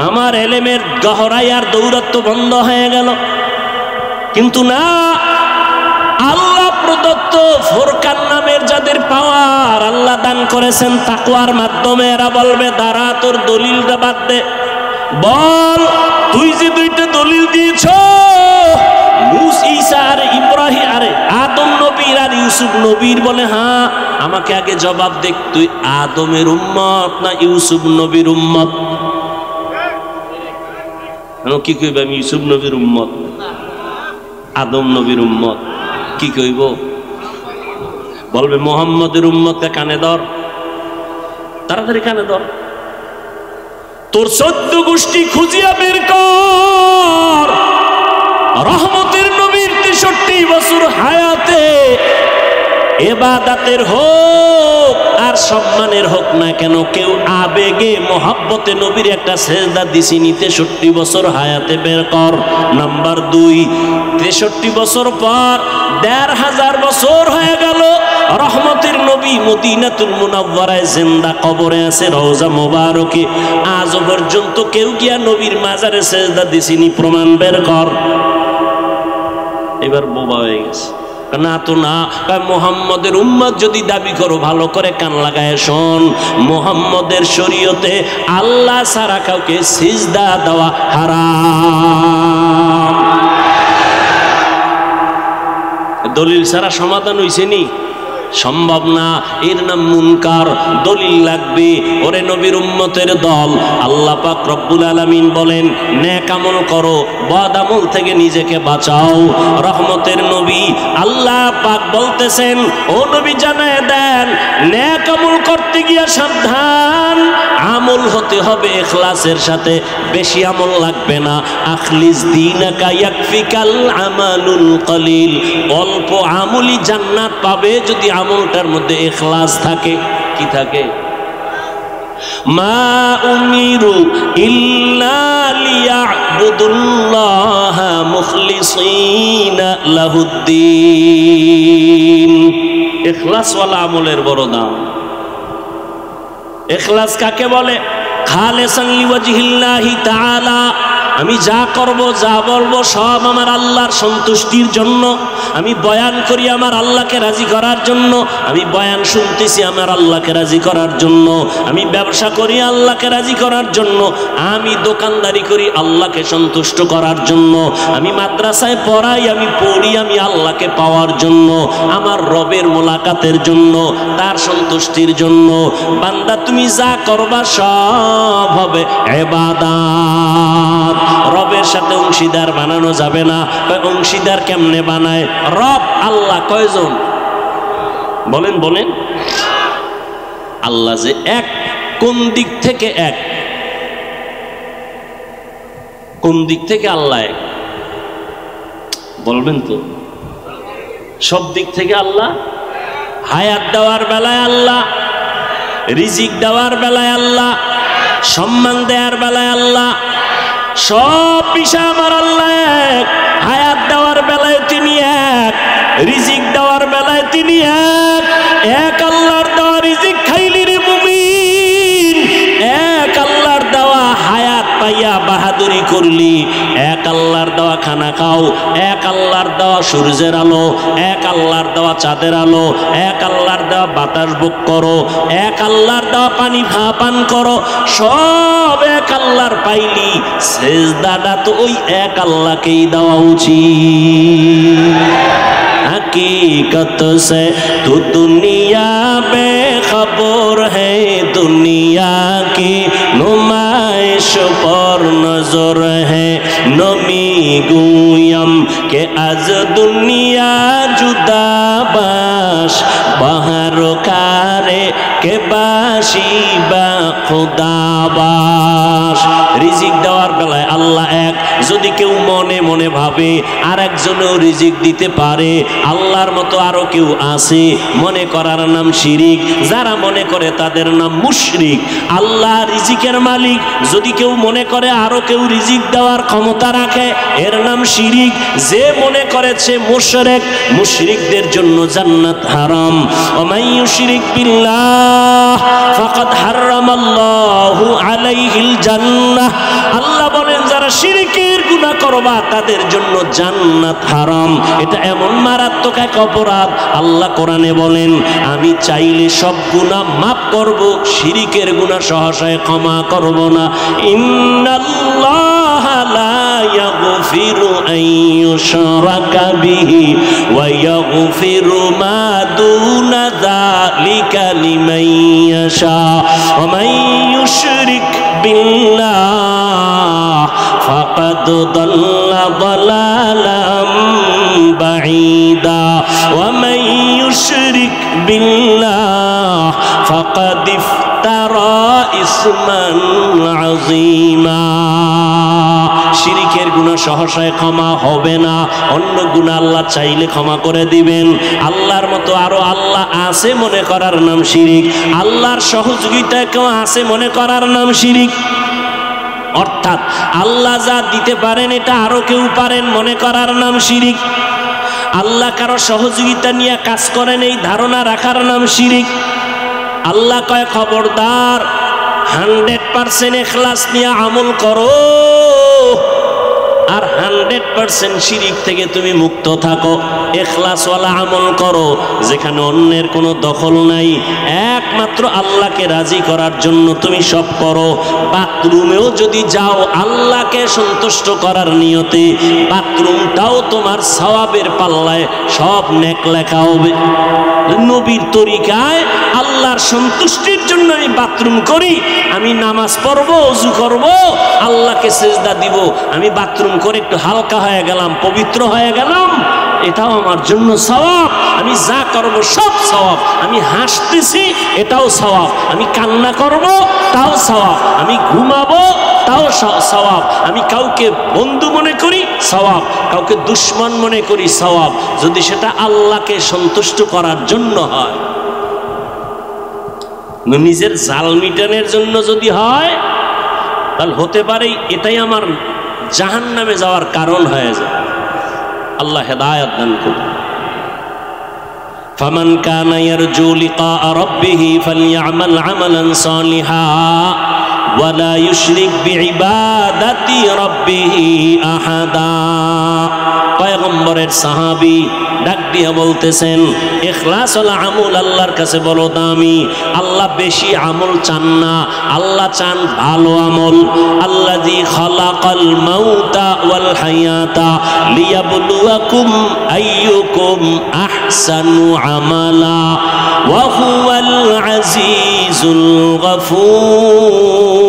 আমার এলেমের গহরাই আর দৌরাত্ম বন্ধ হয়ে গেল। কিন্তু না, আল্লাহ প্রদত্ত ফুরকান নামের যাদের পাওয়ার আল্লাহ দান করেছেন তাকওয়ার মাধ্যমে, এরা বলবে দাঁড়া, তোর দলিলটা বাদ দে। বল, তুই যে দুইটা দলিল দিয়েছ, ঈসা আর ইব্রাহিম আরে আদম নবীর আর ইউসুফ নবীর, বলে হ্যাঁ। আমাকে আগে জবাব দে, তুই আদমের উম্মত না ইউসুফ নবীর উম্মত? কি কইব? আমি ইউসুফ নবীর উম্মত, আদম নবীর উম্মত। কি কইব? বলবে মোহাম্মদের উম্মতকে কানে ধর, তাড়াতাড়ি কানে ধর। তোর 14 গোষ্ঠী খুঁজিয়া বের কর। রহমতের নবীর 63 বছর হায়াতে ইবাদতের হোক আর সম্মানের হোক না কেন, কেউ আবেগে মোহাব্বতে নবীর একটা সেজদা দিছিনি 63 বছর হায়াতে বের কর। নাম্বার 2, 63 বছর পর 1500 বছর হয়ে গেল রহমতের নবী মদিনাতুল মুনাওয়ারায় জিন্দা কবরে আছে রওজা মোবারকে, আজ পর্যন্ত কেউ গিয়া নবীর মাজারে সেজদা দিছিনি, প্রমাণ বের কর। এবার বোবা হয়ে গেছে, না তো না, মোহাম্মদের উম্মত যদি দাবি করো ভালো করে কান লাগায় শোন, মোহাম্মদের শরীয়তে আল্লাহ ছাড়া কাউকে সিজদা দেওয়া হারাম। দলিল ছাড়া সমাধান হইছে নি? সম্ভব না, এর নাম মুনকার, দলিল লাগবে। ওরে নবীর উম্মতের দল, আল্লাহ পাক রব্বুল আলামিন বলেন নেক আমল করো, বদ আমল থেকে নিজেকে বাঁচাও। রহমতের নবী আল্লাহ পাক বলতেছেন, ও নবী জানায় দেন নেক আমল করতে গিয়া সাবধান, আমল হতে হবে ইখলাসের সাথে, বেশি আমল লাগবে না। আখলিস দীনাকা ইয়াকফিকাল আমালুল কলিল, অল্প আমলই জান্নাত পাবে যদি আমলটার মধ্যে ইখলাস থাকে। কি থাকে? মা উমিরু ইল্লা লিয়াবুদুল্লাহা মুখলিসিনা লাহুদ্দিন। ইখলাস ওয়ালা আমলের বড় দাম। ইখলাস কাকে বলে? খালিসান লিওয়াজহিল্লাহি তাআলা, আমি যা করব যা বলবো সব আমার আল্লাহর সন্তুষ্টির জন্য। আমি বয়ান করি আমার আল্লাহকে রাজি করার জন্য, আমি বয়ান শুনতেছি আমার আল্লাহকে রাজি করার জন্য, আমি ব্যবসা করি আল্লাহকে রাজি করার জন্য, আমি দোকানদারি করি আল্লাহকে সন্তুষ্ট করার জন্য, আমি মাদ্রাসায় পড়াই, আমি পড়ি আমি আল্লাহকে পাওয়ার জন্য, আমার রবের মোলাকাতের জন্য, তার সন্তুষ্টির জন্য। বান্দা তুমি যা করবা সব হবে ইবাদত। রবের সাথে অংশীদার বানানো যাবে না। অংশীদার কেমনে বানায়? রব আল্লাহ কয়জন বলেন? বলেন আল্লাহ যে এক, কোন দিক থেকে এক? কোন দিক থেকে আল্লাহ এক বলবেন তো? সব দিক থেকে আল্লাহ। হায়াত দেওয়ার বেলায় আল্লাহ, রিজিক দেওয়ার বেলায় আল্লাহ, সম্মান দেওয়ার বেলায় আল্লাহ, সব বিষয় আমার আল্লাহ এক। হায়াত দেওয়ার বেলায় তিনি এক, রিজিক দেওয়ার বেলায় তিনি এক। এক আল্লাহর দেওয়া রিজিক খাইলি রে মুমিন, এক আল্লাহর দেওয়া হায়াত পাইয়া বাহাদুরি করলি, এক আল্লাহর দেওয়া খানা খাও, এক আল্লাহর দেওয়া সূর্যের আলো, এক আল্লাহর দেওয়া চাঁদের আলো, এক আল্লাহর দেওয়া বাতাস ভোগ করো, এক আল্লাহর দেওয়া পানি পান করো, সব এক আল্লাহর পাইলি। সেজদাটা তো ওই এক আল্লাহকেই দেওয়া উচিত। हकीकत से तू दुनिया बेखबर है, दुनिया की नुमाइश पर नजर है। नमी गुयम के आज दुनिया जुदा बाश, बाहर कारे के बाशी बा खुदा बाश। রিজিক দেওয়ার বেলায় আল্লাহ এক। যদি কেউ মনে মনে ভাবে আর একজনও রিজিক দিতে পারে আল্লাহর মতো আরো কেউ আছে, মনে করার নাম শিরিক। যারা মনে করে তাদের নাম মুশরিক। আল্লাহ রিজিকের মালিক, যদি কেউ মনে করে আরো কেউ রিজিক দেওয়ার ক্ষমতা রাখে এর নাম শিরিক। যে মনে করেছে মুশরিক, মুশরিকদের জন্য জান্নাত হারাম। ওমাই ইউশরিক বিল্লাহ ফাকাদ হারামাল্লাহু আলাইহিল জান্নাহ। আল্লাহ বলেন যারা শিরকের গুনাহ করবা তাদের জন্য জান্নাত হারাম। এটা এমন মারাত্মক এক অপরাধ। আল্লাহ কোরআনে বলেন আমি চাইলে সব গুনাহ মাফ করব, শিরকের গুনাহ সহসায় ক্ষমা করব না। ইন্নাল্লাহা লা ইয়াগফিরু আন ইউশরাকা বিহি ওয়া ইয়াগফিরু মা দুনা যালিকা লিমান ইয়াশা ওয়া মান ইউশরিক বিল্লাহ ফাকাদ দাল্লা দালালাম বাঈদা ওয়া মান ইউশরিক বিল্লাহ ফাকাদ ওয়াহতারা ইসমান আযীমা। শিরিকের গুনাহ সহসায় ক্ষমা হবে না, অন্য গুনাহ আল্লাহ চাইলে ক্ষমা করে দিবেন। আল্লাহর মতো আরো আল্লাহ আছে মনে করার নাম শিরিক, আল্লাহর সহযোগিতা কেউ আছে মনে করার নাম শিরিক। অর্থাৎ আল্লাহ যা দিতে পারেন এটা আরো কেউ পারেন মনে করার নাম শিরিক। আল্লাহ কারো সহযোগিতা নিয়ে কাজ করেন এই ধারণা রাখার নাম শিরিক। আল্লাহ কয় খবরদার 100% ইখলাস নিয়ে আমল করো, আর 100% শিরিক থেকে তুমি মুক্ত থাকো। ইখলাসওয়ালা আমল করো যেখানে অন্যের কোনো দখল নাই, একমাত্র আল্লাহকে রাজি করার জন্য তুমি সব করো। বাথরুমেও যদি যাও আল্লাহকে সন্তুষ্ট করার নিয়তে, বাথরুমটাও তোমার সওয়াবের পাল্লায় সব নেক লেখা হবে। নবীর তরিকায় আল্লাহর সন্তুষ্টির জন্য আমি বাথরুম করি, আমি নামাজ পড়বো, ওযু করব, আল্লাহকে সেজদা দিব, আমি বাথরুম করে একটু হালকা হয়ে গেলাম, পবিত্র হয়ে গেলাম, এটাও আমার জন্য সওয়াব। আমি যা করব সব সওয়াব। আমি হাসতেছি এটাও সওয়াব, আমি কান্না করব তাও সওয়াব, আমি ঘুমাবো তাও সওয়াব, আমি কাউকে বন্ধু মনে করি সওয়াব, কাউকে দুশ্মন মনে করি সওয়াব, যদি সেটা আল্লাহকে সন্তুষ্ট করার জন্য হয়। নিজের জাল মিটানোর জন্য যদি হয় তাহলে হতে পারে এটাই আমার জাহান্নামে যাওয়ার কারণ হয়ে যায়। আল্লাহ হেদায়েত দান করুন। ফামান কানা ইয়ারজু লিকা রাব্বিহি ফালইআমাল আমালান সালিহা ওয়া লা ইউশরিক বিইবাদাতি রাব্বিহি আহাদা। পয়গম্বরের সাহাবী ডাক দিয়ে বলতেছেন, ইখলাস ওয়ালা আমল আল্লাহর কাছে বড় দামি। আল্লাহ বেশি আমল চান না, আল্লাহ চান ভালো আমল। আল্লাযী খালাকাল মাউতা ওয়াল হায়াতা লিয়াবলুয়াকুম আইয়ুকুম আহসানু আমালা ওয়া হুয়াল আজিজুল গফুর।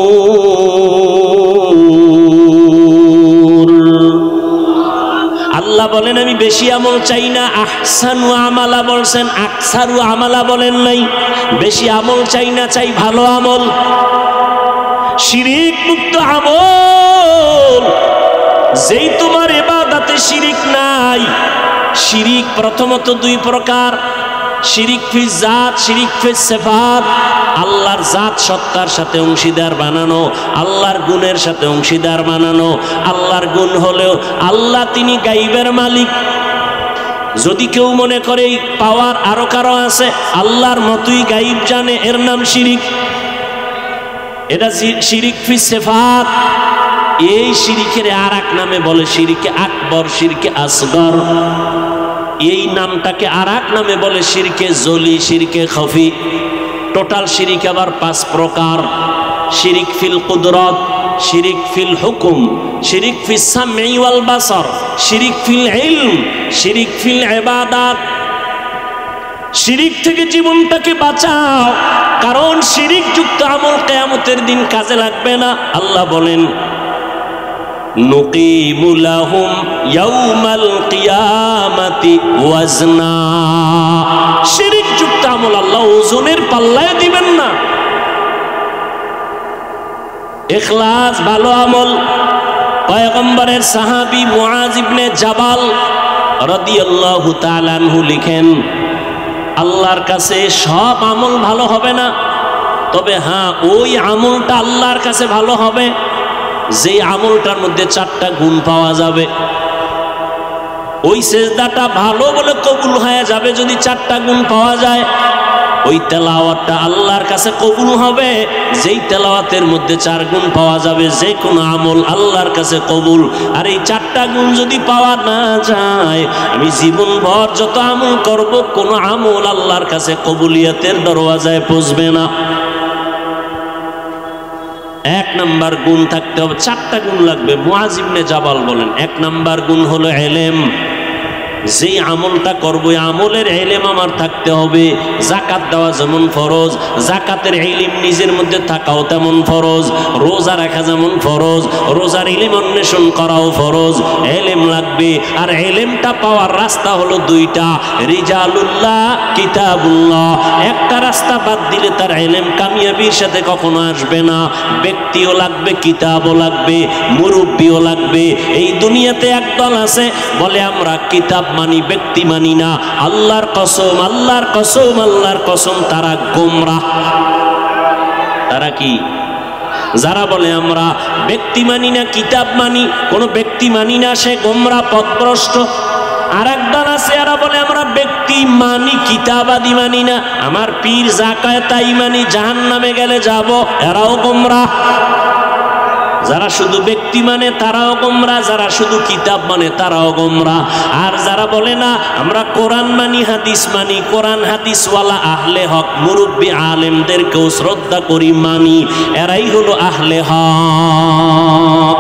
আল্লাহ বলেন আমি বেশি আমল চাই না, আহসানু আমালা বলছেন, আকসারু আমালা বলেন নাই। বেশি আমল চাই না, চাই ভালো আমল, শিরিক মুক্ত আমল। যেই তোমার ইবাদতে শিরিক নাই। শিরিক প্রথমত দুই প্রকার, শিরিক ফি জাত, শিরিক ফি সিফাত। আল্লাহর জাত সত্তার সাথে অংশীদার বানানো, আল্লাহর গুণের সাথে অংশীদার বানানো। আল্লাহর গুণ হলেও আল্লাহ তিনি গাইবের মালিক। যদি কেউ মনে করে পাওয়ার আরো কারো আছে, আল্লাহর মতোই গাইব জানে, এর নাম শিরিক। এটা শিরিক ফি সিফাত। এই শিরিকের আর এক নামে বলে শিরিকে আকবর, শিরকে আসগর। এই নামটাকে আর এক নামে বলে শিরকে জলি, শিরকে খফি। টোটাল শিরিক আবার 5 প্রকার। শিরিক ফিল কুদরত, শিরিক ফিল হুকুম, শিরিক ফিস সামঈ ওয়াল বাসার, শিরিক ফিল ইলম, শিরিক ফিল ইবাদাত। শিরিক থেকে জীবনটাকে বাঁচাও, কারণ শিরিক যুক্ত আমল কিয়ামতের দিন কাজে লাগবে না। আল্লাহ বলেন নুকিমু লাহুম ইয়াউমাল কিয়ামাতি ওয়াজনা। শিরিক যুক্ত আমল আল্লাহ ওজনের পাল্লায় দিবেন না। ইখলাস ভালো আমল। পয়গম্বরের সাহাবী মুআজ ইবনে জাবাল রাদিয়াল্লাহু তাআলা আনহু লিখেন, আল্লাহর কাছে সব আমল ভালো হবে না, তবে হ্যাঁ ওই আমলটা আল্লাহর কাছে ভালো হবে যে আমলটার মধ্যে 4টা গুণ পাওয়া যাবে। ওই সেজদাটা ভালো বলে কবুল হয়ে যাবে যদি 4টা গুণ পাওয়া যায়। ওই তেলাওয়াতটা আল্লাহর কাছে কবুল হবে যেই তেলাওয়াতের মধ্যে 4 গুণ পাওয়া যাবে। যে কোনো আমল আল্লাহর কাছে কবুল। আর এই 4টা গুণ যদি পাওয়া না যায়, আমি জীবনভর যত আমল করব কোনো আমল আল্লাহর কাছে কবুলিয়তের দরওয়াজায় পৌঁছবে না। 1 নাম্বার গুণ থাকতে হবে, 4টা গুণ লাগবে। মুআজ ইবনে জাবাল বলেন 1 নাম্বার গুণ হলো ইলম। যেই আমলটা করবো আমলের ইলম আমার থাকতে হবে। যাকাত দেওয়া যেমন ফরজ, যাকাতের ইলম নিজের মধ্যে থাকাও তেমন ফরজ। রোজা রাখা যেমন ফরজ, রোজার ইলম অন্বেষণ করাও ফরজ। ইলম লাগবে, আর ইলমটা পাওয়ার রাস্তা হলো দুইটা, রিজালুল্লাহ, কিতাবুল্লাহ। একটা রাস্তা বাদ দিলে তার ইলম কামিয়াবির সাথে কখনো আসবে না। ব্যক্তিও লাগবে, কিতাবও লাগবে, মুরব্বিও লাগবে। এই দুনিয়াতে একদল আছে বলে আমরা কিতাব মানি, ব্যক্তি মানি না। আল্লাহর কসম, আল্লাহর কসম, আল্লাহর কসম, তারা গোমরাহ। তারা কি? যারা বলে আমরা ব্যক্তি মানি না, কিতাব মানি, কোনো ব্যক্তি মানি না, সে গোমরাহ, পথভ্রষ্ট। আর একদল আছে এরা বলে আমরা ব্যক্তি মানি, কিতাবাদি মানি না, আমার পীর যা কয় তাই মানি, জাহান্নামে গেলে যাব। এরাও গোমরাহ। যারা শুধু ব্যক্তি মানে তারাও গোমরাহ, যারা শুধু কিতাব মানে তারাও গোমরাহ। আর যারা বলে না আমরা কোরআন মানি, হাদিস মানি, কোরআন হাদিসওয়ালা আহলে হক, মুরব্বি আলেমদেরকেও শ্রদ্ধা করি, মানি, এরাই হলো আহলে হক।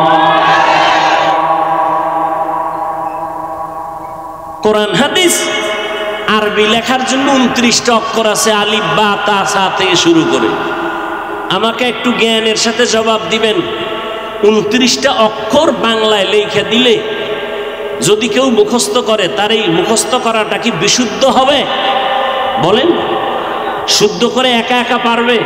কোরআন হাদিস আরবি লেখার জন্য 29টা অক্ষর আছে, আলিফ বা তা সা থেকে শুরু করে। আমাকে একটু জ্ঞানের সাথে জবাব দিবেন, 29টা অক্ষর বাংলায় লেখা দিলে যদি কেউ মুখস্থ করে, তার এই মুখস্থ করাটা কি বিশুদ্ধ হবে? বলেন, শুদ্ধ করে একা একা পারবে?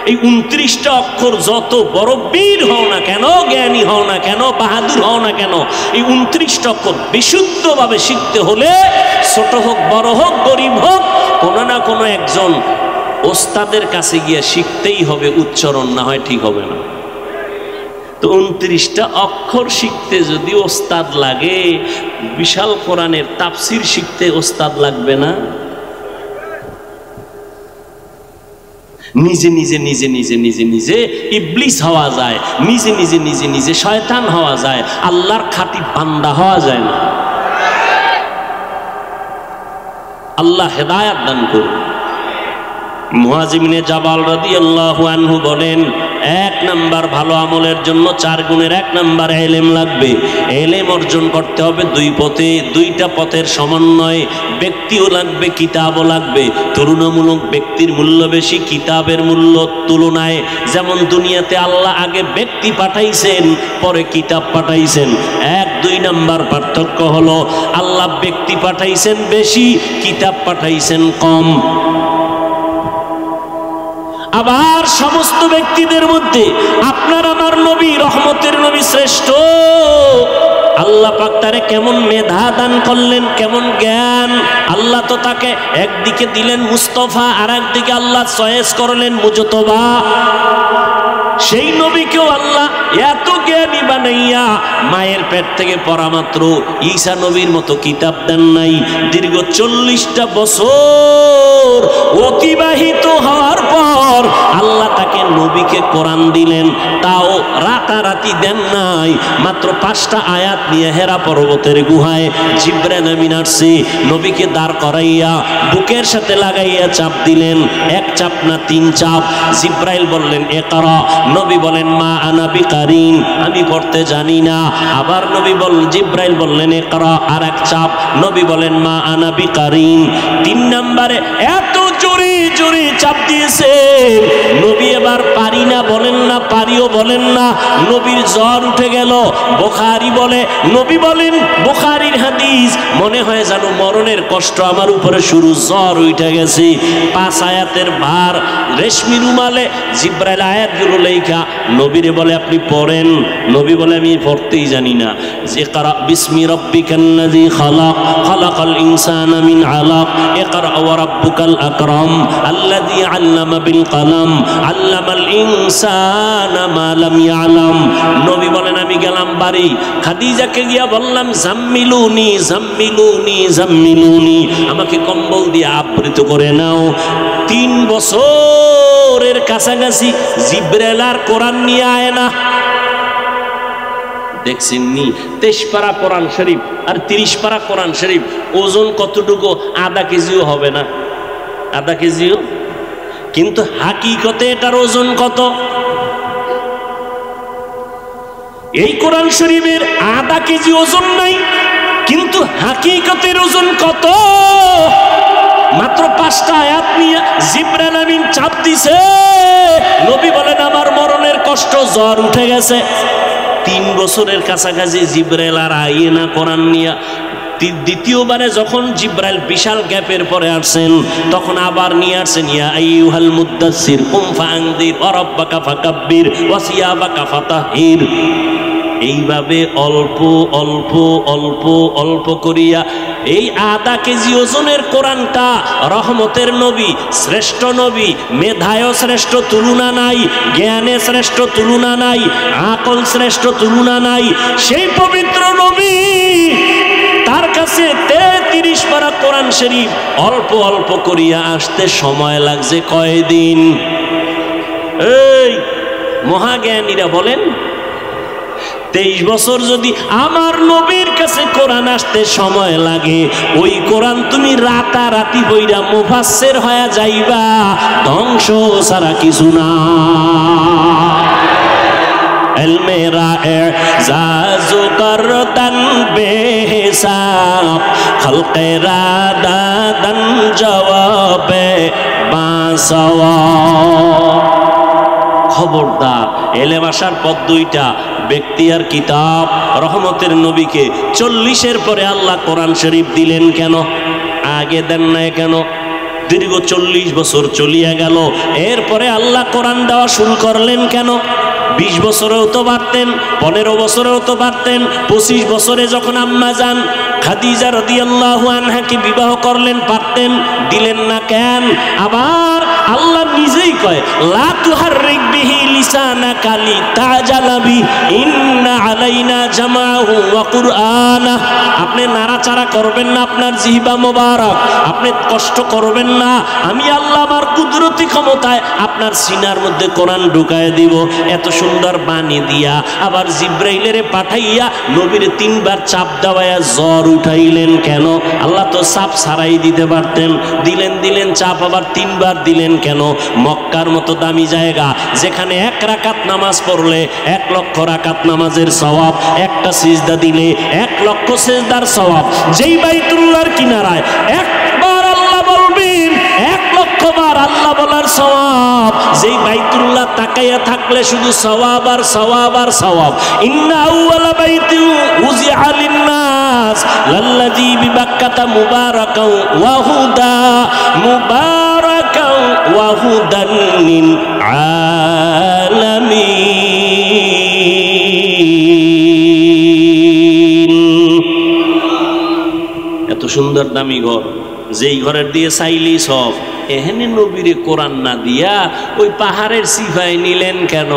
এই 29টা অক্ষর যত বড় বীর হও না কেন, জ্ঞানী হও না কেন, বাহাদুর হও না কেন, এই 29টা অক্ষর বিশুদ্ধভাবে শিখতে হলে ছোট হোক, বড় হোক, গরিব হোক, কোনো না কোনো একজন ওস্তাদের কাছে গিয়ে শিখতেই হবে। উচ্চারণ না হয় ঠিক হবে না। তো 29টা অক্ষর শিখতে যদি ওস্তাদ লাগে, বিশাল কোরআনের তাফসির শিখতে ওস্তাদ লাগবে না? নিজে নিজে নিজে নিজে নিজে নিজে ইবলিস হওয়া যায়, নিজে নিজে নিজে নিজে শয়তান হওয়া যায়, আল্লাহর খাঁটি বান্দা হওয়া যায় না। আল্লাহ হেদায়াত দান করুন। মুআয ইবনে জাবাল রাদিয়াল্লাহু আনহু বলেন, 1 নাম্বার ভালো আমলের জন্য 4 গুণের 1 নাম্বার ইলম লাগবে। ইলম অর্জন করতে হবে দুই পথে, দুইটা পথের সমন্বয়ে। ব্যক্তিও লাগবে, কিতাবও লাগবে। তুলনামূলক ব্যক্তির মূল্য বেশি কিতাবের মূল্য তুলনায়। যেমন দুনিয়াতে আল্লাহ আগে ব্যক্তি পাঠাইছেন, পরে কিতাব পাঠাইছেন। 1-2 নাম্বার পার্থক্য হলো আল্লাহ ব্যক্তি পাঠাইছেন বেশি, কিতাব পাঠাইছেন কম। আবার সমস্ত ব্যক্তিদের মধ্যে আপনার আমার নবী, রহমতের নবী শ্রেষ্ঠ। আল্লাহ পাক তারে কেমন মেধা দান করলেন, কেমন জ্ঞান। আল্লাহ তো তাকে একদিকে দিলেন মুস্তফা, আর একদিকে আল্লাহ চয়েস করলেন মুজতবা। সেই নবীকেও আল্লাহ এত জ্ঞানী বানাইয়া মায়ের পেট থেকে পড়া মাত্র ঈসা নবীর মতো কিতাব দেন নাই। দীর্ঘ 40টা বছর অতিবাহিত হওয়ার পর আল্লাহ তাকে নবীকে কোরআন দিলেন, তাও রাতারাতি দেন নাই। মাত্র 5টা আয়াত নিয়ে হেরা পর্বতের গুহায় জিবরাইল আমিন আসছে, নবীকে দাঁড় করাইয়া বুকের সাথে লাগাইয়া চাপ দিলেন। 1 চাপ না 3 চাপ। জিবরাইল বললেন ইকরা, নবী বলেন মা আনা বিকারিন, আমি পড়তে জানি না। আবার জিবরাইল বললেন ইকরা, আর 1 চাপ। নবী বলেন মা আনা বিকারিন। 3 নম্বরে এত জোরে জোরে চাপ দিয়েছে, নবী এবার পারি না বলেন না, পারিও বলেন না, নবীর জ্বর উঠে গেল। বুখারী বলে, নবী বলেন, বুখারীর হাদিস, মনে হয় যেন মরণের কষ্ট আমার উপরে শুরু, জ্বর উঠে গেছে। 5 আয়াতের ভার রেশমি রুমালে জিবরাইল আয়াতগুলো লেখা নবীরে বলে আপনি পড়েন। নবী বলে আমি পড়তেই জানি না। ইকরা বিসমি রাব্বিকাল্লাযী খালাক, খালাকাল ইনসানা মিন আলাক, ইকরা ওয়া রাব্বুকাল আকরাম আল্লাযী আল্লামা বিল কলম, আল্লামাল ইনসানা মা লাম ইয়ালাম। নবী বলেন আমি গেলাম বাড়ি, খাদিজাকে গিয়া বললাম জাম্মিলুনি জাম্মিলুনি জাম্মিলুনি, আমাকে কম্বল দিয়ে আবৃত করে নাও। 3 বছরের কাছাকাছি জিবরাইল আর কোরআন নিয়ে আয় না। দেখছেন নি 23 পারা কোরআন শরীফ আর 30 পারা কোরআন শরীফ, ওজন কতটুকু? আধা কেজিও হবে না, আধা কেজিও। কিন্তু হাকিকতে এটার ওজন কত? এই কোরআন শরীফের আধা কেজি ওজন নাই, কিন্তু হাকিকতের ওজন কত? মাত্র 5টা আয়াত নিয়ে জিবরাইল আমিন চাপ দিছে, নবী বলেন আমার মরণের কষ্ট, জ্বর উঠে গেছে। 3 বছরের কাছাকাছি জিবরাইল আর আইয়ে না কোরআন নিয়া। দ্বিতীয়বারে যখন জিবরাইল বিশাল গ্যাপের পরে আসছেন, তখন আবার নিয়ে আসছেন, ইয়া আইয়ুহাল মুদ্দাসসির কুম ফাআনদির ওয়া রাব্বাকা ফাকাব্বির ওয়া সিয়াবাকা ফাতাহির। এইভাবে অল্প অল্প অল্প অল্প করিয়া এই আধা কেজি ওজনের কোরআনটা, রহমতের নবী, শ্রেষ্ঠ নবী, মেধায় শ্রেষ্ঠ তুলনা নাই, জ্ঞানে শ্রেষ্ঠ তুলনা নাই, আকল শ্রেষ্ঠ তুলনা নাই, সেই পবিত্র নবী, তার কাছে 33 পারা কোরআন শরীফ অল্প অল্প করিয়া আসতে সময় লাগছে কয়দিন? এই মহাজ্ঞানীরা বলেন, 23 বছর যদি আমার নবীর কাছে কোরআন আসতে সময় লাগে, ওই কোরআন তুমি রাতারাতি বইরা মুফাসসির হয়ে যাইবা, ধ্বংস ছাড়া কিছু না। মেরা এজাজু করদান বেহিসাব, খলকে রাদাদান জওয়াবে বাসাওয়া। খবরদার, এলেম আসার পথ দুইটা, ব্যক্তি আর কিতাব। রহমতের নবীকে 40-এর পরে আল্লাহ কোরআন শরীফ দিলেন কেন? আগে দেন নাই কেন? দীর্ঘ 40 বছর চলিয়া গেল, এরপরে আল্লাহ কোরআন দেওয়া শুরু করলেন কেন? 20 বছরেও তো পারতেন, 15 বছরেও তো পারতেন। 25 বছরে যখন আম্মা জান খাদিজা রাদিয়াল্লাহু আনহাকে বিবাহ করলেন, পারতেন, দিলেন না কেন? আবার আল্লাহ নিজেই কয়, লা তুহাররিক বিহি লিসানাকা লিতাজালা বি, ইন্না আলাইনা জামাহু ওয়া কুরআনা। আপনি নাড়াচাড়া করবেন না আপনার জিহবা মোবারক, আপনি কষ্ট করবেন না, আমি আল্লাহ আমার কুদরতি ক্ষমতায় আপনার সিনার মধ্যে কোরআন ঢুকায় দিব। এত সুন্দর বাণী দিয়া আবার জিব্রাইলের পাঠাইয়া নবীর 3 বার চাপ দেওয়ায়া জ্বর উঠাইলেন কেন? আল্লাহ তো চাপ ছাড়াই দিতে পারতেন, দিলেন চাপ আবার 3 বার দিলেন কেন? মক্কার মতো দামি জায়গা, যেখানে 1 রাকাত নামাজ পড়লে 1 লক্ষ রাকাত নামাজের সওয়াব, একটা সিজদা দিলে 1 লক্ষ সিজদার সওয়াব। যেই বাইতুল্লাহর কিনারায় একবার আল্লাহ বলবেন 1 লক্ষ বার আল্লাহ বলার সওয়াব, যেই বাইতুল্লাহ তাকাইয়া থাকলে শুধু সওয়াব আর সওয়াব আর সওয়াব। ইন্না আউওয়ালা বাইতি উযিআ লিন-নাস লাল্লাযী বিবাক্কাতা মুবারাকাও ওয়া হুদা, মুবারাকাও ওয়া হুদান লিল আলামিন। এত সুন্দর দামি ঘর, যেই ঘরের দিয়ে চাইলি সব, এখানে নবীরে কোরআন না দিয়া ওই পাহাড়ের সিফাই নিলেন কেন?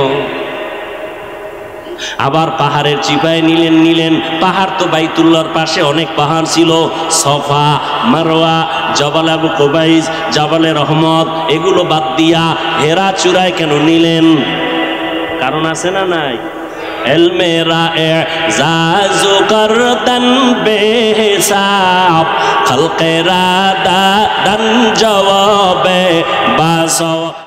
আবার পাহাড়ের চিপায় নিলেন। পাহাড় তো বাইতুল্লাহর পাশে অনেক পাহাড় ছিল, সফা, মারওয়া, জবাল আবু কুবাইস, জাবালে রহমত, এগুলো বাদ দিয়া হেরা চূড়ায় কেন নিলেন? কারণ আছে না নাই? এলমেরা এজাজু করদান বেহিসাব, খলকে রাদাদান জওয়াবে বাসাওয়া।